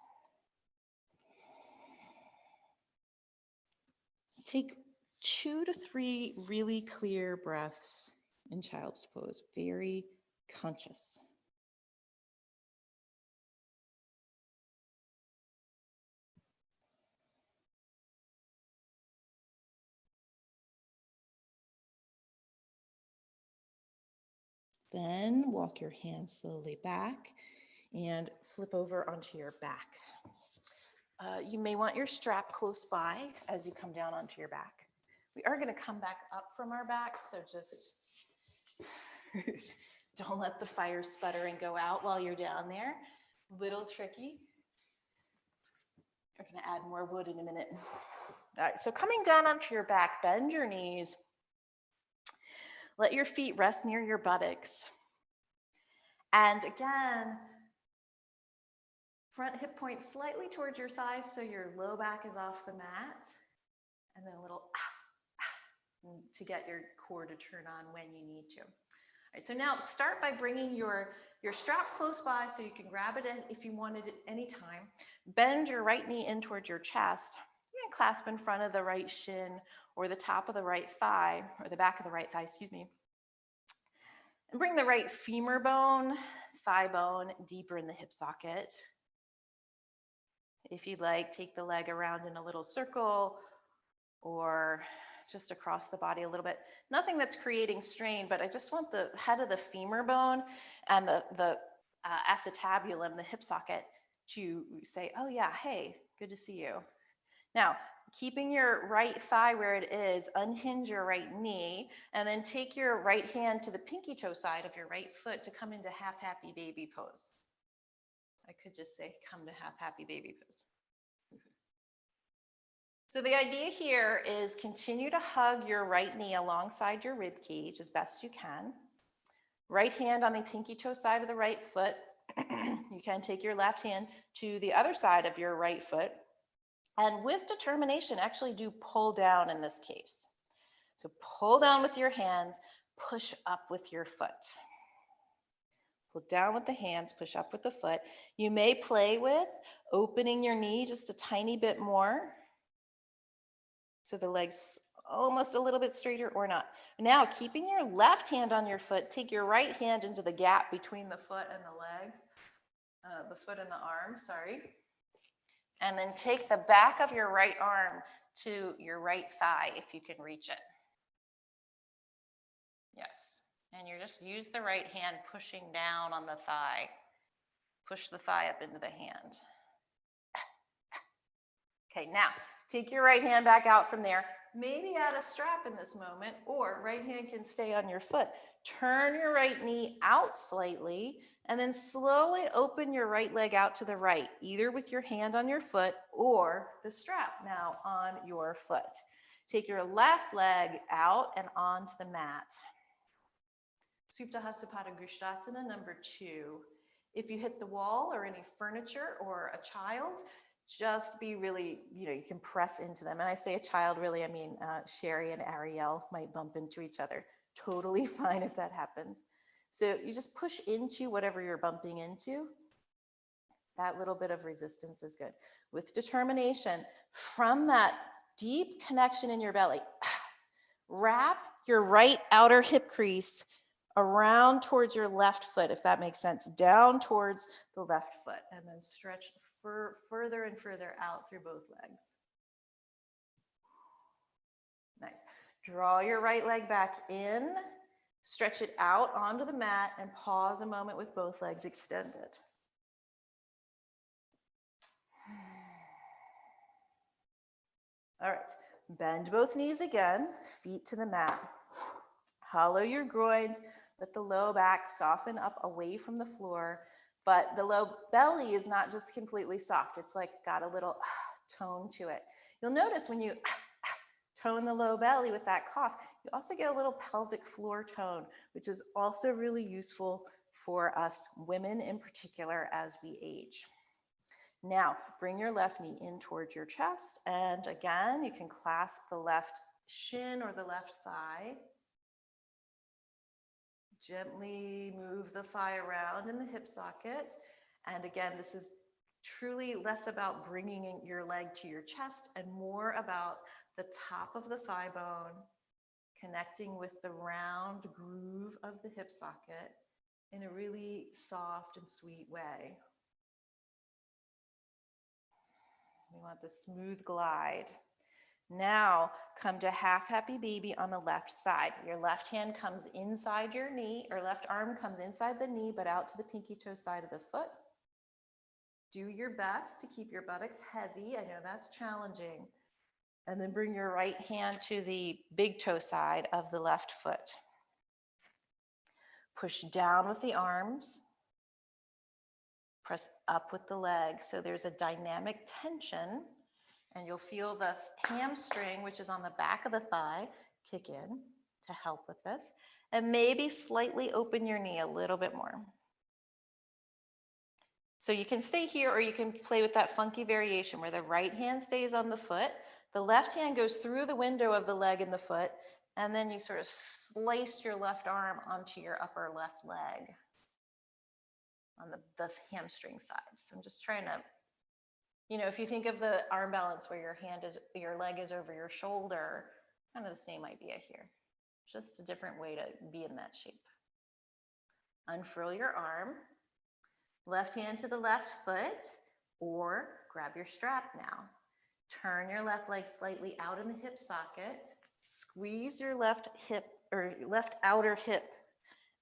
B: Take 2 to 3 really clear breaths in child's pose, very conscious. Then walk your hands slowly back and flip over onto your back. You may want your strap close by as you come down onto your back. We are going to come back up from our back, so just don't let the fire sputter and go out while you're down there. Little tricky. We're going to add more wood in a minute. All right, so coming down onto your back, bend your knees. Let your feet rest near your buttocks. And again, front hip point slightly towards your thighs so your low back is off the mat. And then a little to get your core to turn on when you need to. All right, so now start by bringing your strap close by so you can grab it if you wanted it anytime. Bend your right knee in towards your chest. You can clasp in front of the right shin or the top of the right thigh, or the back of the right thigh, excuse me. And bring the right femur bone, thigh bone deeper in the hip socket. If you'd like, take the leg around in a little circle or just across the body a little bit. Nothing that's creating strain, but I just want the head of the femur bone and the acetabulum, the hip socket,
A: to say, oh yeah, hey, good to see you. Now, keeping your right thigh where it is, unhinge your right knee, and then take your right hand to the pinky toe side of your right foot to come into half happy baby pose. I could just say, come to half happy baby pose. So the idea here is continue to hug your right knee alongside your rib cage as best you can. Right hand on the pinky toe side of the right foot. You can take your left hand to the other side of your right foot. And with determination, actually do pull down in this case. So pull down with your hands, push up with your foot. Pull down with the hands, push up with the foot. You may play with opening your knee just a tiny bit more, so the leg's almost a little bit straighter or not. Now, keeping your left hand on your foot, take your right hand into the gap between the foot and the leg, the foot and the arm, sorry. And then take the back of your right arm to your right thigh if you can reach it. Yes. And you just use the right hand pushing down on the thigh. Push the thigh up into the hand. Okay, now take your right hand back out from there. Maybe add a strap in this moment, or right hand can stay on your foot. Turn your right knee out slightly, and then slowly open your right leg out to the right, either with your hand on your foot or the strap now on your foot. Take your left leg out and onto the mat. Supta Hastapata Grishtasana number 2. If you hit the wall or any furniture or a child, just be really, you can press into them. And I say a child, really, I mean Sherry and Ariel might bump into each other. Totally fine if that happens. So you just push into whatever you're bumping into. That little bit of resistance is good. With determination, from that deep connection in your belly, wrap your right outer hip crease around towards your left foot, if that makes sense, down towards the left foot, and then stretch further and further out through both legs. Nice. Draw your right leg back in, stretch it out onto the mat, and pause a moment with both legs extended. All right, bend both knees again, feet to the mat. Hollow your groins, let the low back soften up away from the floor, but the low belly is not just completely soft. It's like got a little tone to it. You'll notice when you tone the low belly with that cough, you also get a little pelvic floor tone, which is also really useful for us women in particular as we age. Now, bring your left knee in towards your chest, and again, you can clasp the left shin or the left thigh. Gently move the thigh around in the hip socket. And again, this is truly less about bringing your leg to your chest and more about the top of the thigh bone connecting with the round groove of the hip socket in a really soft and sweet way. We want the smooth glide. Now come to half happy baby on the left side. Your left hand comes inside your knee, or left arm comes inside the knee, but out to the pinky toe side of the foot. Do your best to keep your buttocks heavy. I know that's challenging. And then bring your right hand to the big toe side of the left foot. Push down with the arms. Press up with the legs. So there's a dynamic tension. And you'll feel the hamstring, which is on the back of the thigh, kick in to help with this. And maybe slightly open your knee a little bit more. So you can stay here, or you can play with that funky variation where the right hand stays on the foot, the left hand goes through the window of the leg and the foot, and then you sort of slice your left arm onto your upper left leg on the hamstring side. So I'm just trying to, if you think of the arm balance where your leg is over your shoulder, kind of the same idea here. Just a different way to be in that shape. Unfurl your arm, left hand to the left foot, or grab your strap now. Turn your left leg slightly out in the hip socket, squeeze your left hip or left outer hip,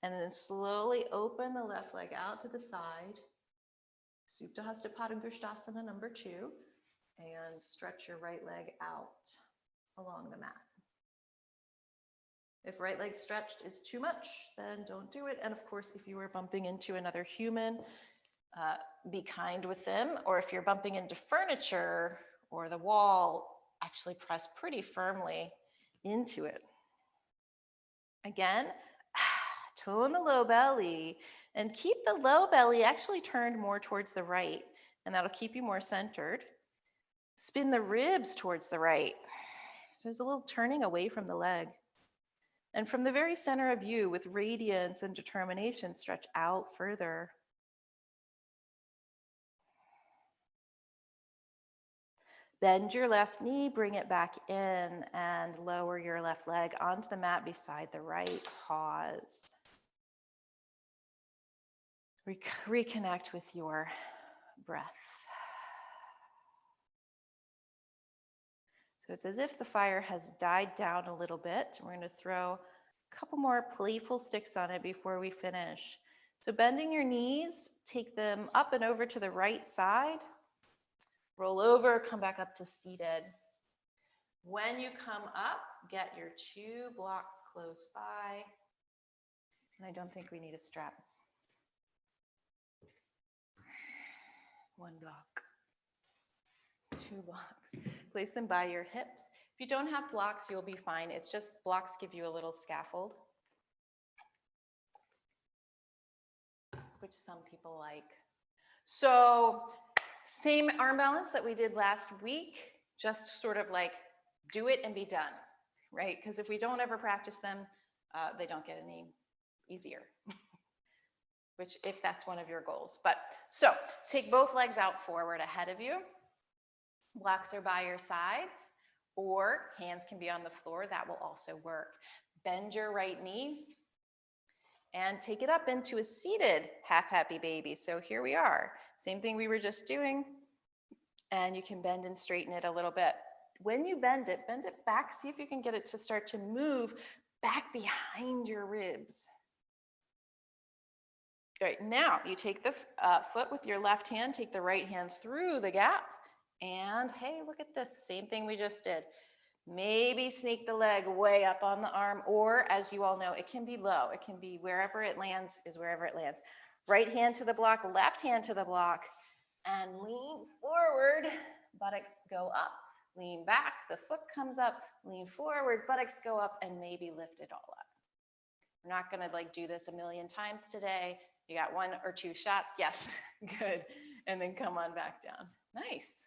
A: and then slowly open the left leg out to the side. Supta Hasta Padangusthasana number 2, and stretch your right leg out along the mat. If right leg stretched is too much, then don't do it. And of course, if you are bumping into another human, be kind with them. Or if you're bumping into furniture or the wall, actually press pretty firmly into it. Again, tone the low belly and keep the low belly actually turned more towards the right, and that'll keep you more centered. Spin the ribs towards the right. So there's a little turning away from the leg. And from the very center of you, with radiance and determination, stretch out further. Bend your left knee, bring it back in, and lower your left leg onto the mat beside the right. Pause. Reconnect with your breath. So it's as if the fire has died down a little bit. We're going to throw a couple more playful sticks on it before we finish. So bending your knees, take them up and over to the right side. Roll over, come back up to seated. When you come up, get your 2 blocks close by. And I don't think we need a strap. 1 block, 2 blocks. Place them by your hips. If you don't have blocks, you'll be fine. It's just blocks give you a little scaffold, which some people like. So same arm balance that we did last week, just sort of like do it and be done, right? Because if we don't ever practice them, they don't get any easier, which if that's one of your goals. But so take both legs out forward ahead of you. Blocks are by your sides, or hands can be on the floor. That will also work. Bend your right knee and take it up into a seated half happy baby. So here we are. Same thing we were just doing. And you can bend and straighten it a little bit. When you bend it back. See if you can get it to start to move back behind your ribs. All right, now you take the foot with your left hand, take the right hand through the gap. And hey, look at this, same thing we just did. Maybe sneak the leg way up on the arm, or as you all know, it can be low. It can be wherever it lands is wherever it lands. Right hand to the block, left hand to the block, and lean forward. Buttocks go up, lean back, the foot comes up, lean forward, buttocks go up, and maybe lift it all up. We're not gonna like do this a million times today. You got 1 or 2 shots, yes, good. And then come on back down, nice.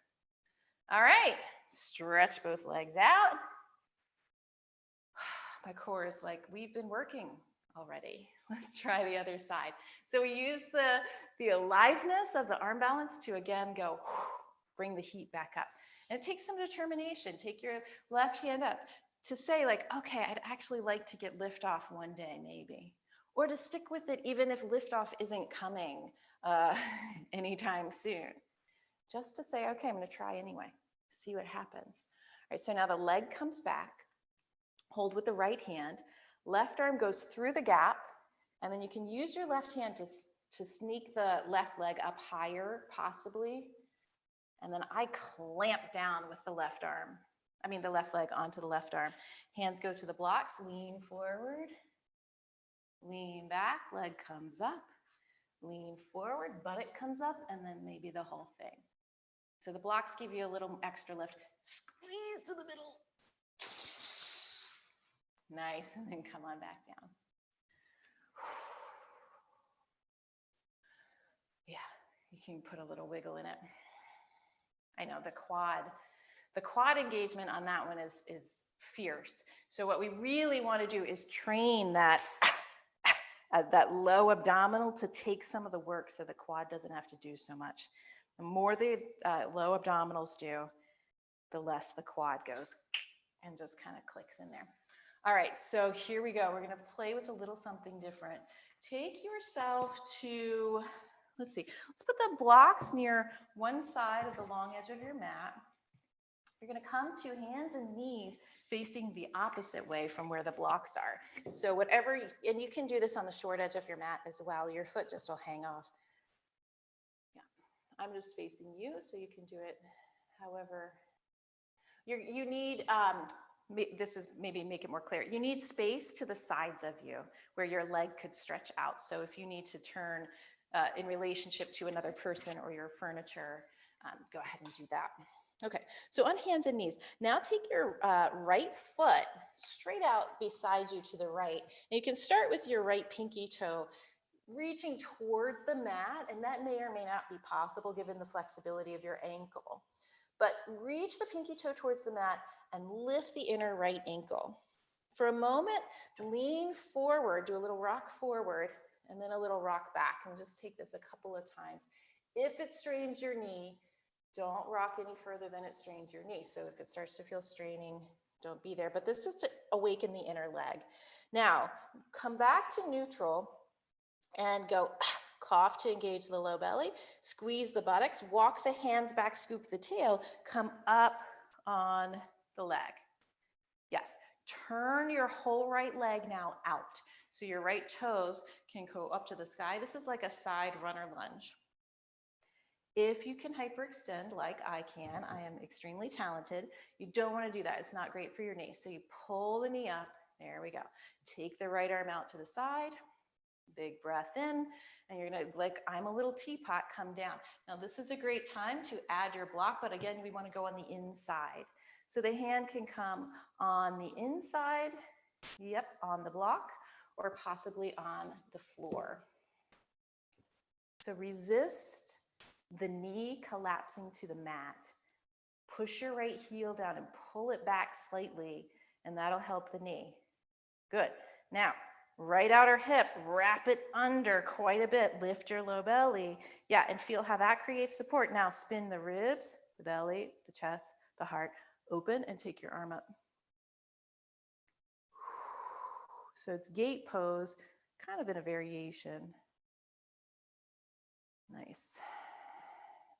A: All right, stretch both legs out. My core is like, we've been working already. Let's try the other side. So we use the aliveness of the arm balance to again go, bring the heat back up. And it takes some determination. Take your left hand up to say like, okay, I'd actually like to get liftoff one day maybe. Or to stick with it even if liftoff isn't coming anytime soon. Just to say, okay, I'm gonna try anyway, see what happens. All right, so now the leg comes back, hold with the right hand, left arm goes through the gap, and then you can use your left hand to sneak the left leg up higher, possibly. And then I clamp down with the left leg onto the left arm. Hands go to the blocks, lean forward, lean back, leg comes up, lean forward, buttock comes up, and then maybe the whole thing. So the blocks give you a little extra lift. Squeeze to the middle. Nice, and then come on back down. Yeah, you can put a little wiggle in it. I know the quad engagement on that one is fierce. So what we really want to do is train that low abdominal to take some of the work so the quad doesn't have to do so much. The more the low abdominals do, the less the quad goes and just kind of clicks in there. All right, so here we go. We're gonna play with a little something different. Take yourself to, let's see, let's put the blocks near one side of the long edge of your mat. You're gonna come to hands and knees facing the opposite way from where the blocks are. So whatever, and you can do this on the short edge of your mat as well. Your foot just will hang off. I'm just facing you, so you can do it however. You need, this is maybe make it more clear. You need space to the sides of you where your leg could stretch out. So if you need to turn in relationship to another person or your furniture, go ahead and do that. Okay, so on hands and knees. Now take your right foot straight out beside you to the right. And you can start with your right pinky toe reaching towards the mat, and that may or may not be possible given the flexibility of your ankle. But reach the pinky toe towards the mat and lift the inner right ankle. For a moment, lean forward, do a little rock forward, and then a little rock back. And just take this a couple of times. If it strains your knee, don't rock any further than it strains your knee. So if it starts to feel straining, don't be there. But this is to awaken the inner leg. Now, come back to neutral and go cough to engage the low belly, squeeze the buttocks, walk the hands back, scoop the tail, come up on the leg. Yes, turn your whole right leg now out. So your right toes can go up to the sky. This is like a side runner lunge. If you can hyperextend like I can, I am extremely talented. You don't want to do that. It's not great for your knee. So you pull the knee up. There we go. Take the right arm out to the side. Big breath in, and you're gonna, like I'm a little teapot, come down. Now this is a great time to add your block, but again, we wanna go on the inside. So the hand can come on the inside, yep, on the block, or possibly on the floor. So resist the knee collapsing to the mat. Push your right heel down and pull it back slightly, and that'll help the knee. Good. Now, right outer hip, wrap it under quite a bit. Lift your low belly. Yeah, and feel how that creates support. Now spin the ribs, the belly, the chest, the heart. Open and take your arm up. So it's gate pose, kind of in a variation. Nice.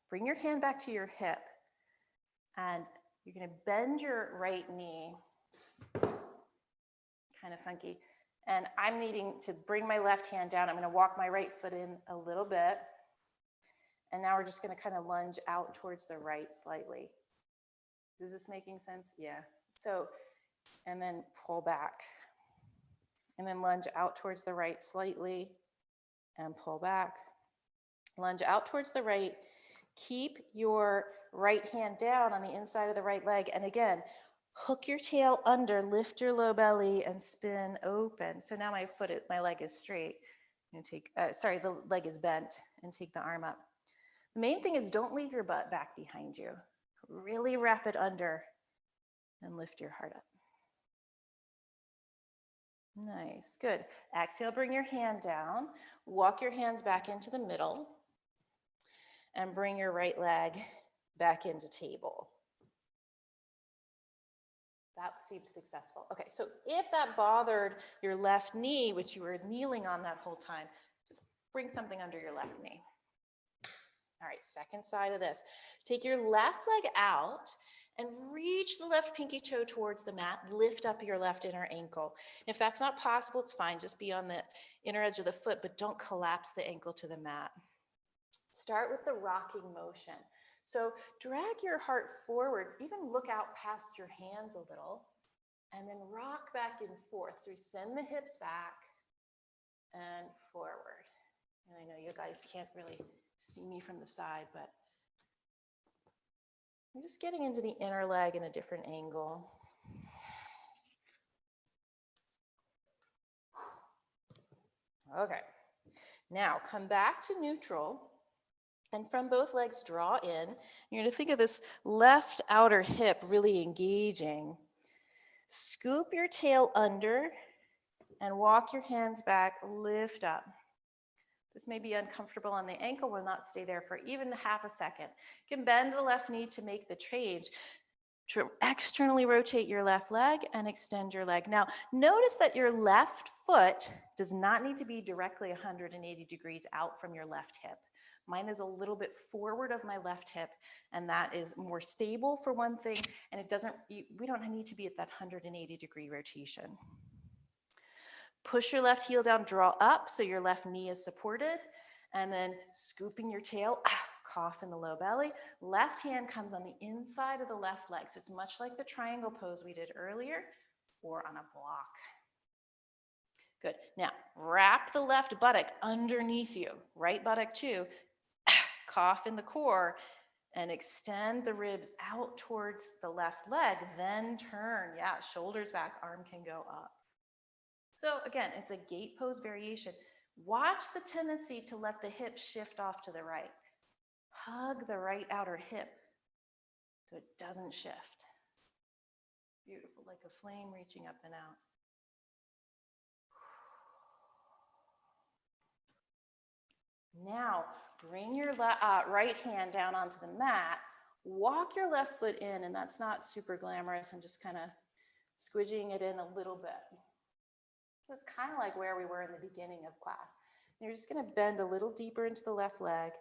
A: Bring your hand back to your hip. And you're going to bend your right knee. Kind of funky. And I'm needing to bring my left hand down. I'm going to walk my right foot in a little bit. And now we're just going to kind of lunge out towards the right slightly. Is this making sense? Yeah. So, and then pull back. And then lunge out towards the right slightly and pull back. Lunge out towards the right. Keep your right hand down on the inside of the right leg. And again, hook your tail under, lift your low belly, and spin open. So now my leg is straight. And take, sorry, the leg is bent, and take the arm up. The main thing is don't leave your butt back behind you. Really wrap it under and lift your heart up. Nice, good. Exhale, bring your hand down. Walk your hands back into the middle and bring your right leg back into table. That seems successful. Okay, so if that bothered your left knee, which you were kneeling on that whole time, just bring something under your left knee. All right, second side of this. Take your left leg out and reach the left pinky toe towards the mat. Lift up your left inner ankle. If that's not possible, it's fine. Just be on the inner edge of the foot, but don't collapse the ankle to the mat. Start with the rocking motion. So drag your heart forward, even look out past your hands a little, and then rock back and forth. So we send the hips back and forward. And I know you guys can't really see me from the side, but I'm just getting into the inner leg in a different angle. Okay, now come back to neutral. And from both legs, draw in. You're going to think of this left outer hip really engaging. Scoop your tail under and walk your hands back, lift up. This may be uncomfortable on the ankle, will not stay there for even half a second. You can bend the left knee to make the change. To externally rotate your left leg and extend your leg. Now, notice that your left foot does not need to be directly 180 degrees out from your left hip. Mine is a little bit forward of my left hip, and that is more stable for one thing, and it doesn't, we don't need to be at that 180 degree rotation. Push your left heel down, draw up so your left knee is supported, and then scooping your tail, cough in the low belly. Left hand comes on the inside of the left leg. So it's much like the triangle pose we did earlier, or on a block. Good. Now, wrap the left buttock underneath you, right buttock too. Cough in the core and extend the ribs out towards the left leg, then turn. Yeah, shoulders back, arm can go up. So again, it's a gate pose variation. Watch the tendency to let the hips shift off to the right. Hug the right outer hip so it doesn't shift. Beautiful, like a flame reaching up and out. Now, bring your right hand down onto the mat. Walk your left foot in, and that's not super glamorous. I'm just kind of squidging it in a little bit. This is kind of like where we were in the beginning of class. You're just going to bend a little deeper into the left leg,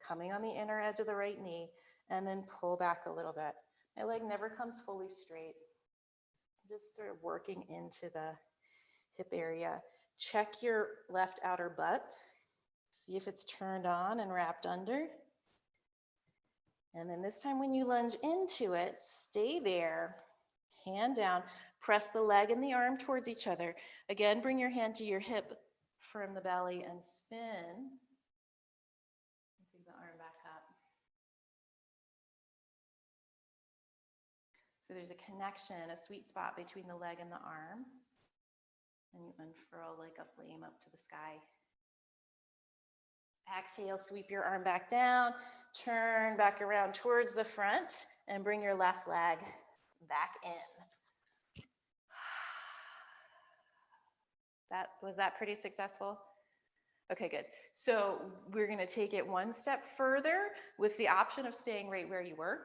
A: coming on the inner edge of the right knee, and then pull back a little bit. My leg never comes fully straight. I'm just sort of working into the hip area. Check your left outer butt. See if it's turned on and wrapped under. And then this time when you lunge into it, stay there, hand down, press the leg and the arm towards each other. Again, bring your hand to your hip, firm the belly, and spin. Take the arm back up. So there's a connection, a sweet spot between the leg and the arm. And you unfurl like a flame up to the sky. Exhale, sweep your arm back down, turn back around towards the front, and bring your left leg back in. Was that pretty successful? Okay, good. So we're gonna take it one step further with the option of staying right where you were.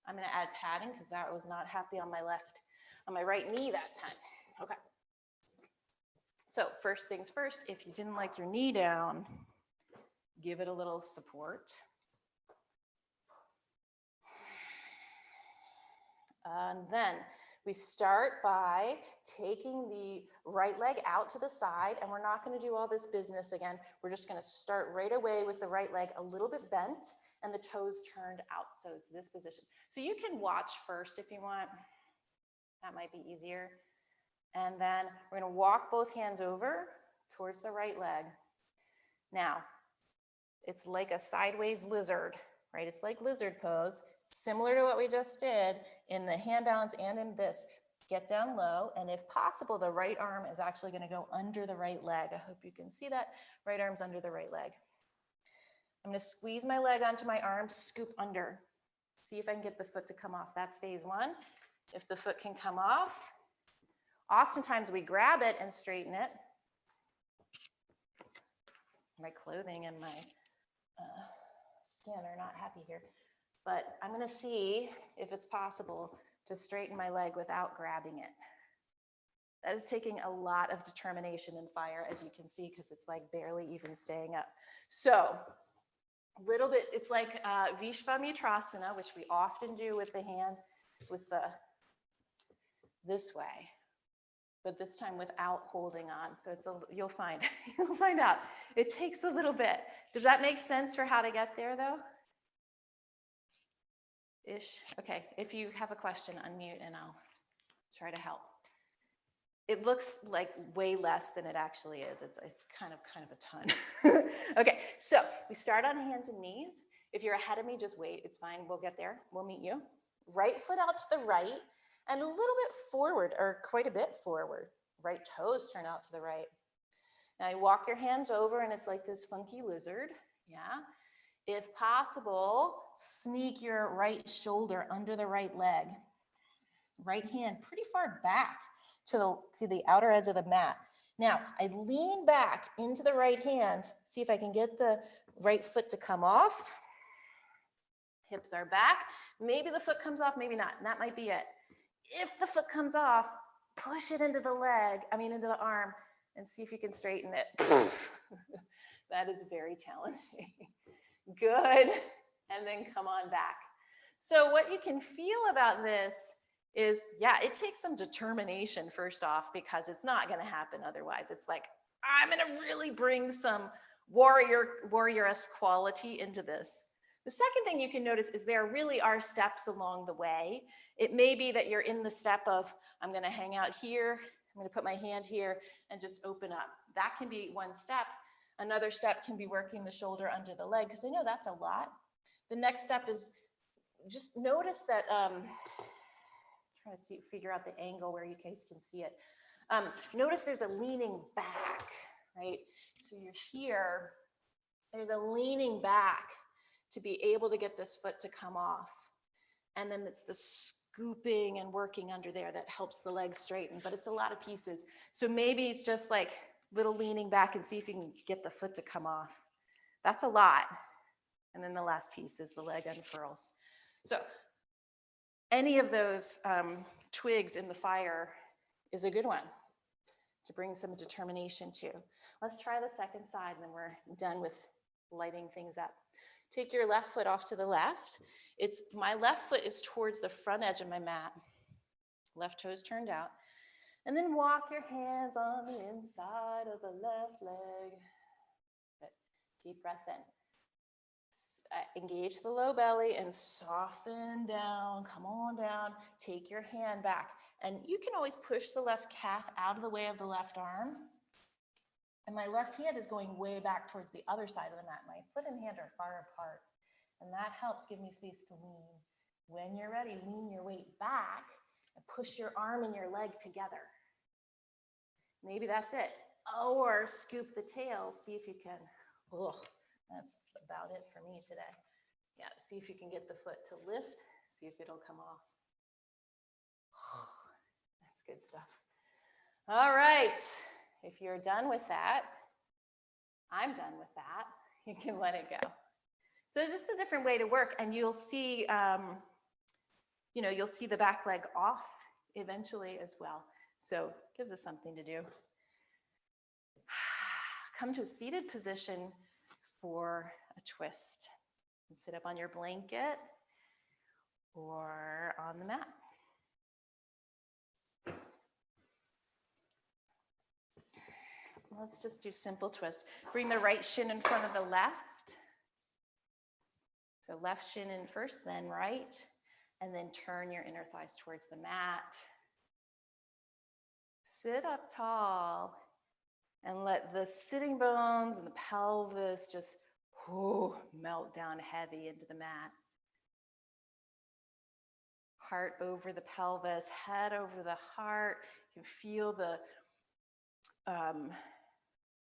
A: I'm gonna add padding because that was not happy on my right knee that time. Okay. So first things first, if you didn't like your knee down, give it a little support. And then we start by taking the right leg out to the side, and we're not going to do all this business again. We're just going to start right away with the right leg a little bit bent and the toes turned out. So it's this position. So you can watch first if you want. That might be easier. And then we're going to walk both hands over towards the right leg. Now, it's like a sideways lizard, right? It's like lizard pose, similar to what we just did in the hand balance and in this. Get down low, and if possible, the right arm is actually gonna go under the right leg. I hope you can see that. Right arm's under the right leg. I'm gonna squeeze my leg onto my arm, scoop under. See if I can get the foot to come off. That's phase one. If the foot can come off, oftentimes we grab it and straighten it. My clothing and my skin are not happy here, but I'm gonna see if it's possible to straighten my leg without grabbing it. That is taking a lot of determination and fire, as you can see, because it's like barely even staying up. So a little bit, it's like Vishvamutrasana, which we often do with the hand, with this way, but this time without holding on. So it's you'll find out. It takes a little bit. Does that make sense for how to get there though? Ish. Okay, if you have a question, unmute and I'll try to help. It looks like way less than it actually is. It's kind of a ton. Okay, so we start on hands and knees. If you're ahead of me, just wait. It's fine. We'll get there. We'll meet you. Right foot out to the right and a little bit forward, or quite a bit forward. Right toes turn out to the right. Now you walk your hands over and it's like this funky lizard. Yeah. If possible, sneak your right shoulder under the right leg. Right hand pretty far back to the outer edge of the mat. Now, I lean back into the right hand, see if I can get the right foot to come off. Hips are back. Maybe the foot comes off, maybe not, and that might be it. If the foot comes off, push it into into the arm, and see if you can straighten it. That is very challenging. Good, and then come on back. So what you can feel about this is, yeah, it takes some determination first off, because it's not gonna happen otherwise. It's like, I'm gonna really bring some warrior-esque quality into this. The second thing you can notice is there really are steps along the way. It may be that you're in the step of, I'm going to hang out here, I'm going to put my hand here and just open up. That can be one step. Another step can be working the shoulder under the leg, because I know that's a lot. The next step is just notice that, trying to figure out the angle where you guys can see it. Notice there's a leaning back, right? So you're here, there's a leaning back to be able to get this foot to come off. And then it's the scooping and working under there that helps the leg straighten, but it's a lot of pieces. So maybe it's just like little leaning back and see if you can get the foot to come off. That's a lot. And then the last piece is the leg unfurls. So any of those twigs in the fire is a good one to bring some determination to. Let's try the second side and then we're done with lighting things up. Take your left foot off to the left. My left foot is towards the front edge of my mat. Left toes turned out. And then walk your hands on the inside of the left leg. Good. Deep breath in. Engage the low belly and soften down. Come on down. Take your hand back. And you can always push the left calf out of the way of the left arm. And my left hand is going way back towards the other side of the mat. My foot and hand are far apart. And that helps give me space to lean. When you're ready, lean your weight back and push your arm and your leg together. Maybe that's it. Or scoop the tail, see if you can. Ugh, that's about it for me today. Yeah, see if you can get the foot to lift, see if it'll come off. That's good stuff. All right, if you're done with that, I'm done with that, you can let it go. So it's just a different way to work, and you'll see, you'll see the back leg off eventually as well. So it gives us something to do. Come to a seated position for a twist. And sit up on your blanket or on the mat. Let's just do simple twist. Bring the right shin in front of the left. So left shin in first, then right, and then turn your inner thighs towards the mat. Sit up tall and let the sitting bones and the pelvis just melt down heavy into the mat. Heart over the pelvis, head over the heart. You can feel the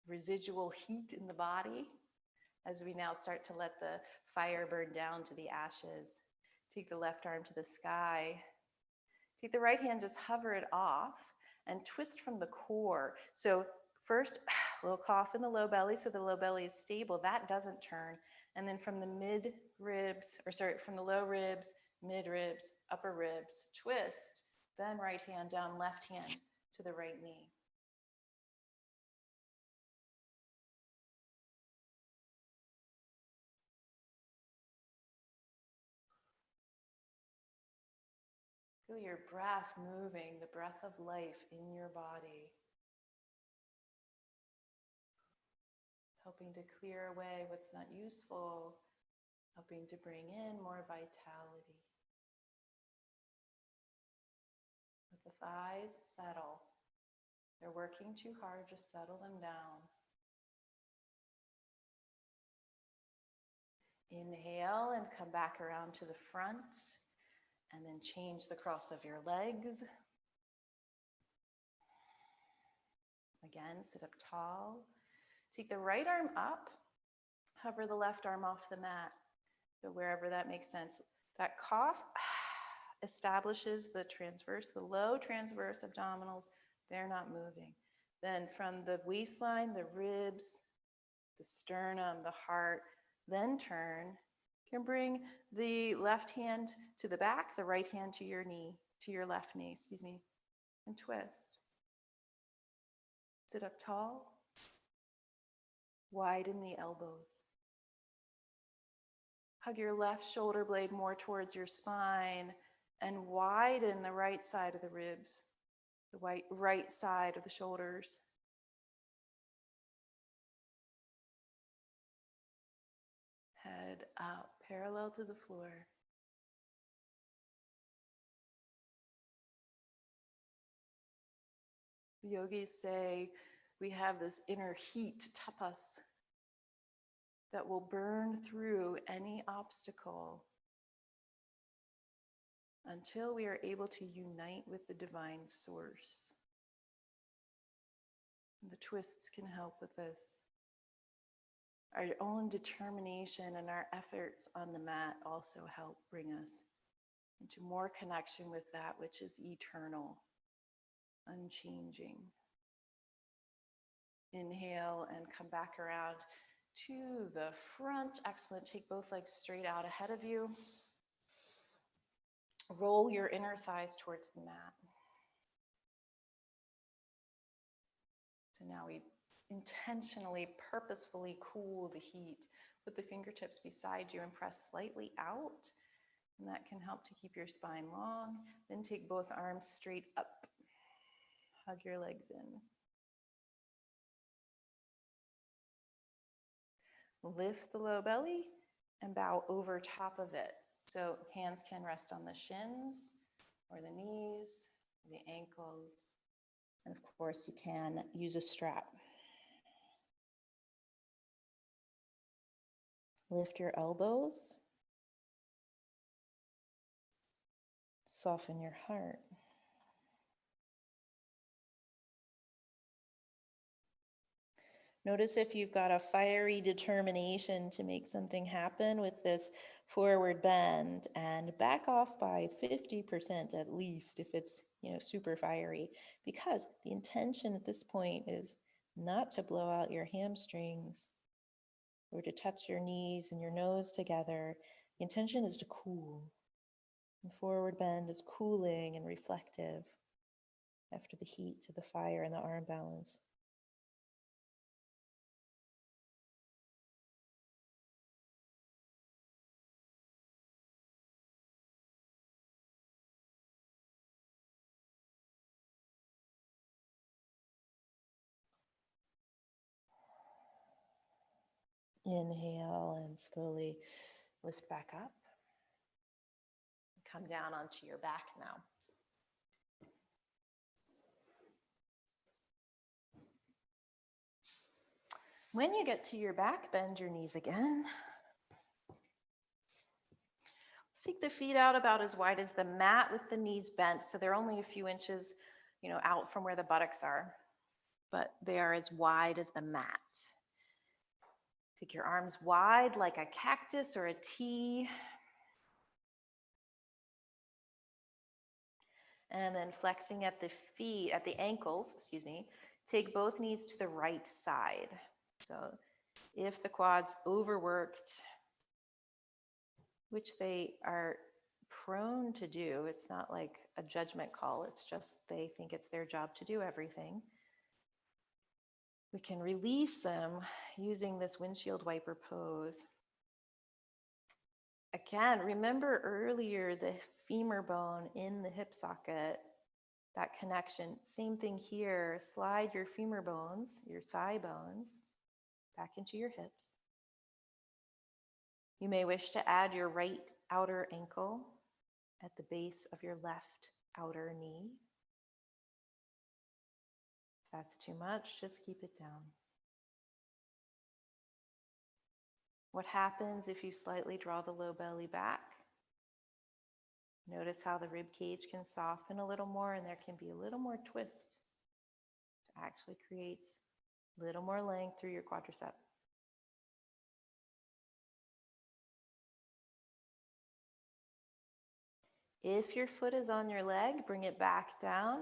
A: residual heat in the body as we now start to let the fire burn down to the ashes. Take the left arm to the sky. Take the right hand, just hover it off and twist from the core. So first, a little cough in the low belly, so the low belly is stable. That doesn't turn. And then from the from the low ribs, mid ribs, upper ribs, twist. Then right hand down, left hand to the right knee. Feel your breath moving, the breath of life in your body. Helping to clear away what's not useful, helping to bring in more vitality. Let the thighs settle. They're working too hard, just settle them down. Inhale and come back around to the front, and then change the cross of your legs. Again, sit up tall. Take the right arm up, hover the left arm off the mat. So wherever that makes sense. That cough establishes the low transverse abdominals. They're not moving. Then from the waistline, the ribs, the sternum, the heart, then turn. You can bring the left hand to the back, the right hand to your knee, to your left knee, and twist. Sit up tall. Widen the elbows. Hug your left shoulder blade more towards your spine and widen the right side of the ribs, the right side of the shoulders. Head up, parallel to the floor. The yogis say we have this inner heat, tapas, that will burn through any obstacle until we are able to unite with the divine source. And the twists can help with this. Our own determination and our efforts on the mat also help bring us into more connection with that which is eternal, unchanging. Inhale and come back around to the front. Excellent. Take both legs straight out ahead of you. Roll your inner thighs towards the mat. So now we intentionally, purposefully cool the heat. Put the fingertips beside you and press slightly out. And that can help to keep your spine long. Then take both arms straight up. Hug your legs in. Lift the low belly and bow over top of it. So hands can rest on the shins or the knees, the ankles. And of course, you can use a strap. Lift your elbows. Soften your heart. Notice if you've got a fiery determination to make something happen with this forward bend, and back off by 50% at least if it's, super fiery, because the intention at this point is not to blow out your hamstrings or to touch your knees and your nose together. The intention is to cool. The forward bend is cooling and reflective after the heat to the fire and the arm balance. Inhale and slowly lift back up. Come down onto your back now. When you get to your back, bend your knees again. Let's take the feet out about as wide as the mat with the knees bent. So they're only a few inches, out from where the buttocks are, but they are as wide as the mat. Take your arms wide like a cactus or a T. And then flexing at the feet, at the ankles, take both knees to the right side. So if the quads overworked, which they are prone to do, it's not like a judgment call, it's just they think it's their job to do everything. We can release them using this windshield wiper pose. Again, remember earlier the femur bone in the hip socket, that connection. Same thing here. Slide your femur bones, your thigh bones, back into your hips. You may wish to add your right outer ankle at the base of your left outer knee. If that's too much, just keep it down. What happens if you slightly draw the low belly back? Notice how the rib cage can soften a little more and there can be a little more twist. It actually creates a little more length through your quadricep. If your foot is on your leg, bring it back down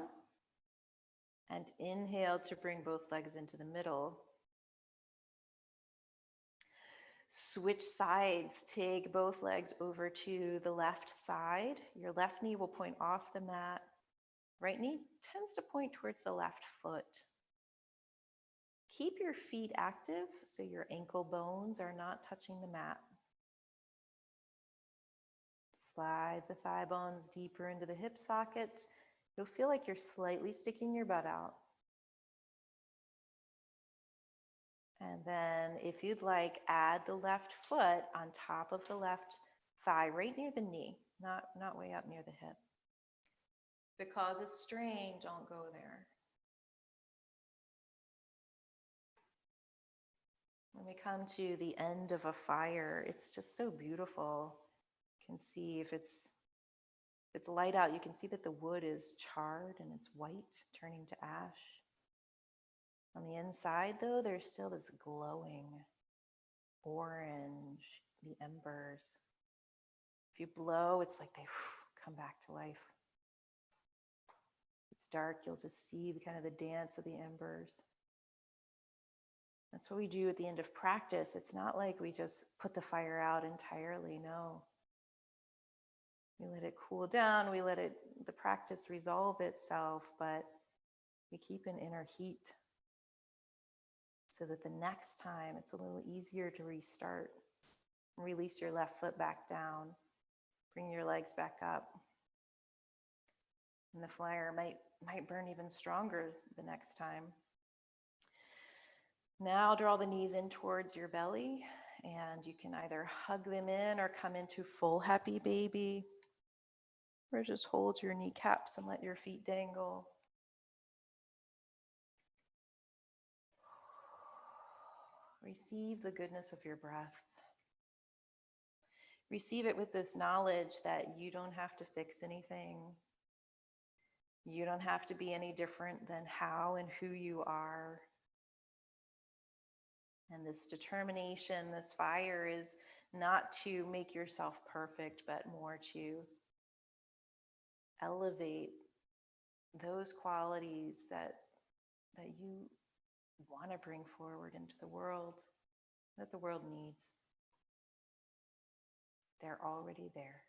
A: and inhale to bring both legs into the middle. Switch sides, take both legs over to the left side. Your left knee will point off the mat. Right knee tends to point towards the left foot. Keep your feet active so your ankle bones are not touching the mat. Slide the thigh bones deeper into the hip sockets. You'll feel like you're slightly sticking your butt out. And then if you'd like, add the left foot on top of the left thigh, right near the knee, not way up near the hip. If it causes strain, don't go there. When we come to the end of a fire, it's just so beautiful. You can see if it's light out, you can see that the wood is charred and it's white, turning to ash. On the inside, though, there's still this glowing orange, the embers. If you blow, it's like they come back to life. If it's dark, you'll just see the kind of the dance of the embers. That's what we do at the end of practice. It's not like we just put the fire out entirely, no. We let it cool down, we let the practice resolve itself, but we keep an inner heat so that the next time it's a little easier to restart. Release your left foot back down, bring your legs back up. And the fire might burn even stronger the next time. Now draw the knees in towards your belly, and you can either hug them in or come into full happy baby, or just hold your kneecaps and let your feet dangle. Receive the goodness of your breath. Receive it with this knowledge that you don't have to fix anything. You don't have to be any different than how and who you are. And this determination, this fire is not to make yourself perfect, but more to elevate those qualities that you want to bring forward into the world, that the world needs. They're already there.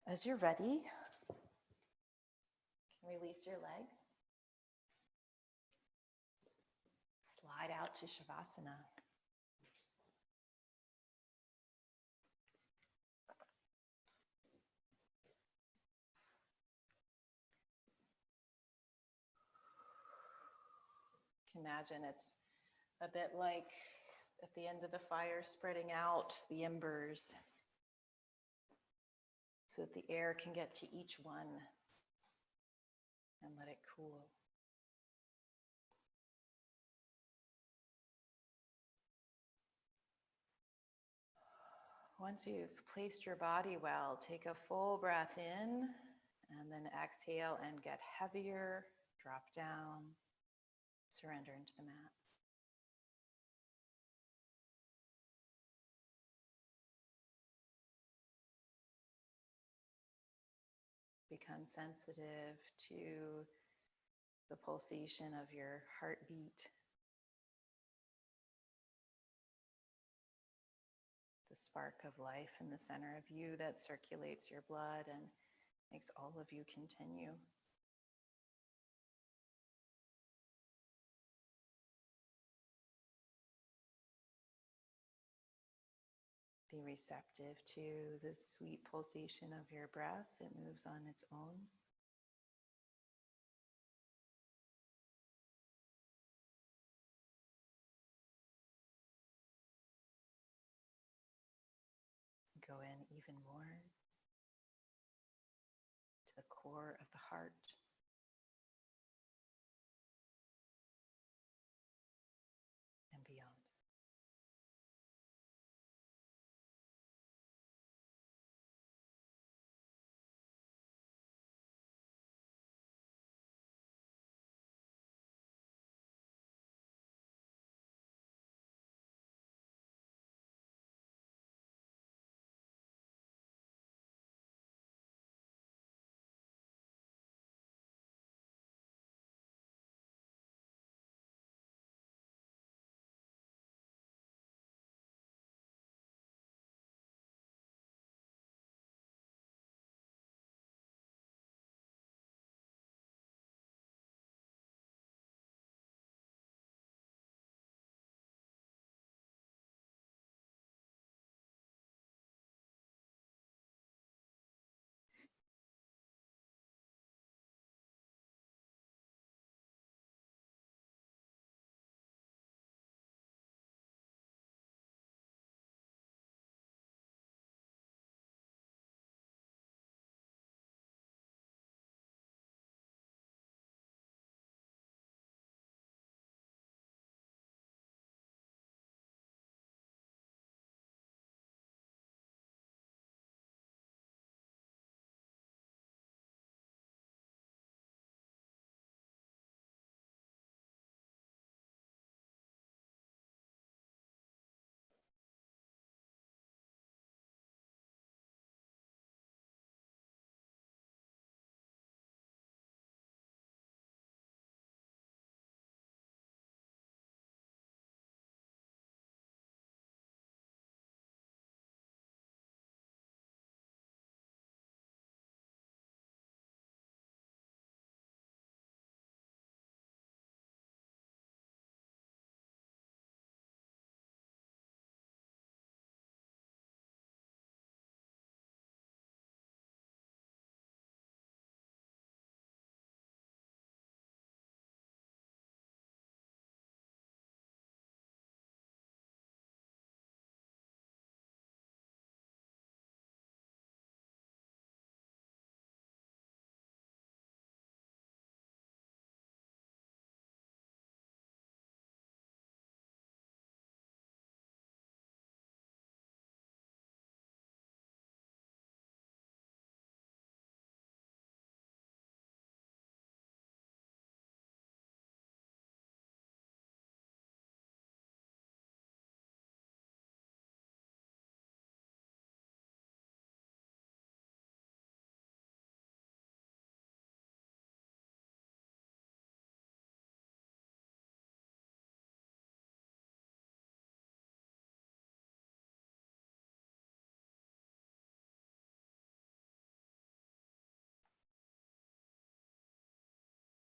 A: As you're ready, you can release your legs. Slide out to Shavasana. You can imagine it's a bit like at the end of the fire, spreading out the embers so that the air can get to each one and let it cool. Once you've placed your body well, take a full breath in and then exhale and get heavier, drop down, surrender into the mat. Become sensitive to the pulsation of your heartbeat, the spark of life in the center of you that circulates your blood and makes all of you continue. Be receptive to the sweet pulsation of your breath. It moves on its own. Go in even more to the core of the heart. And beyond.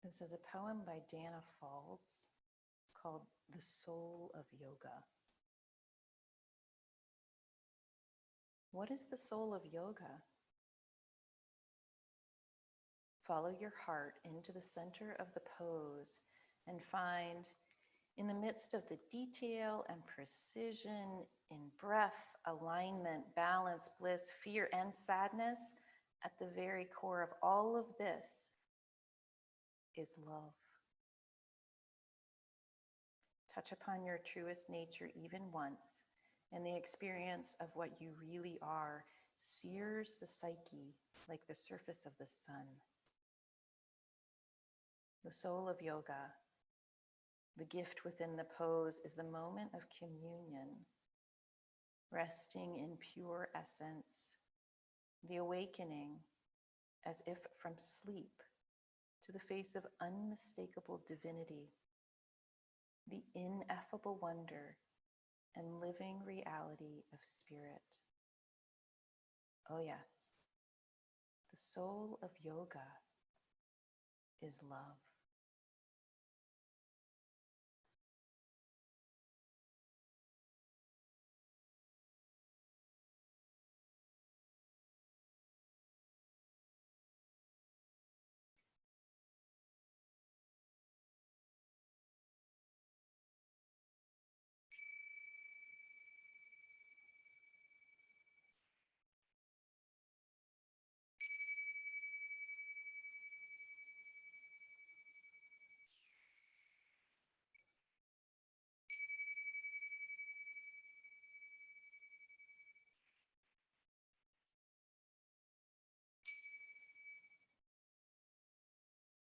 A: This is a poem by Dana Faulds called The Soul of Yoga. What is the soul of yoga? Follow your heart into the center of the pose and find, in the midst of the detail and precision, in breath, alignment, balance, bliss, fear, and sadness, at the very core of all of this is love. Touch upon your truest nature even once, and the experience of what you really are sears the psyche like the surface of the sun. The soul of yoga, the gift within the pose, is the moment of communion, resting in pure essence, the awakening as if from sleep to the face of unmistakable divinity, the ineffable wonder and living reality of spirit. Oh yes, the soul of yoga is love.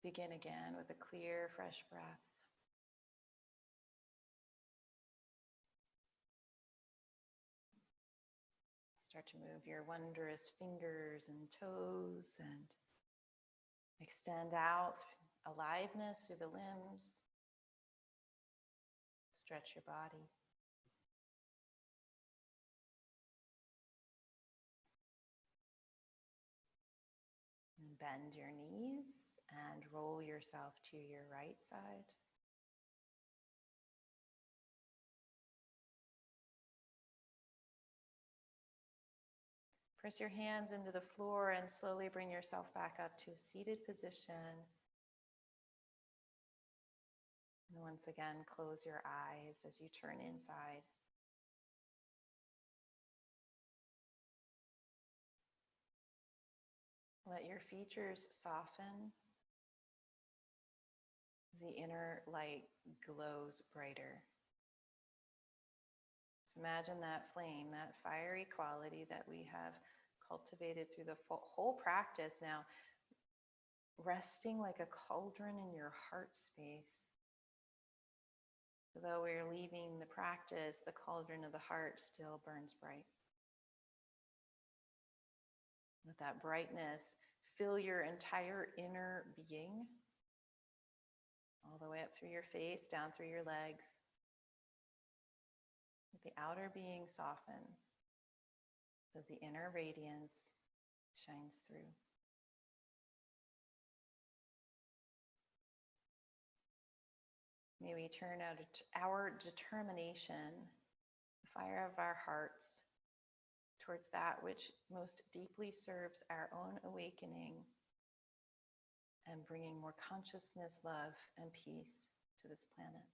A: Begin again with a clear, fresh breath. Start to move your wondrous fingers and toes and extend out aliveness through the limbs. Stretch your body. And bend your knees and roll yourself to your right side. Press your hands into the floor and slowly bring yourself back up to a seated position. And once again, close your eyes as you turn inside. Let your features soften as the inner light glows brighter. So imagine that flame, that fiery quality that we have cultivated through the whole practice now, resting like a cauldron in your heart space. So though we're leaving the practice, the cauldron of the heart still burns bright. Let that brightness fill your entire inner being, all the way up through your face, down through your legs. Let the outer being soften so the inner radiance shines through. May we turn out our determination, the fire of our hearts, towards that which most deeply serves our own awakening and bringing more consciousness, love, and peace to this planet.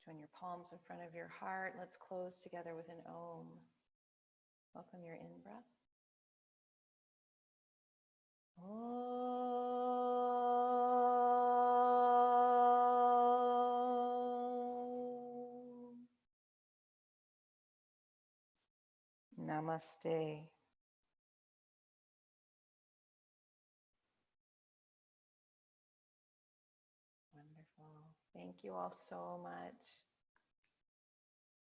A: Join your palms in front of your heart. Let's close together with an Om. Welcome your in-breath. Namaste. Wonderful. Thank you all so much.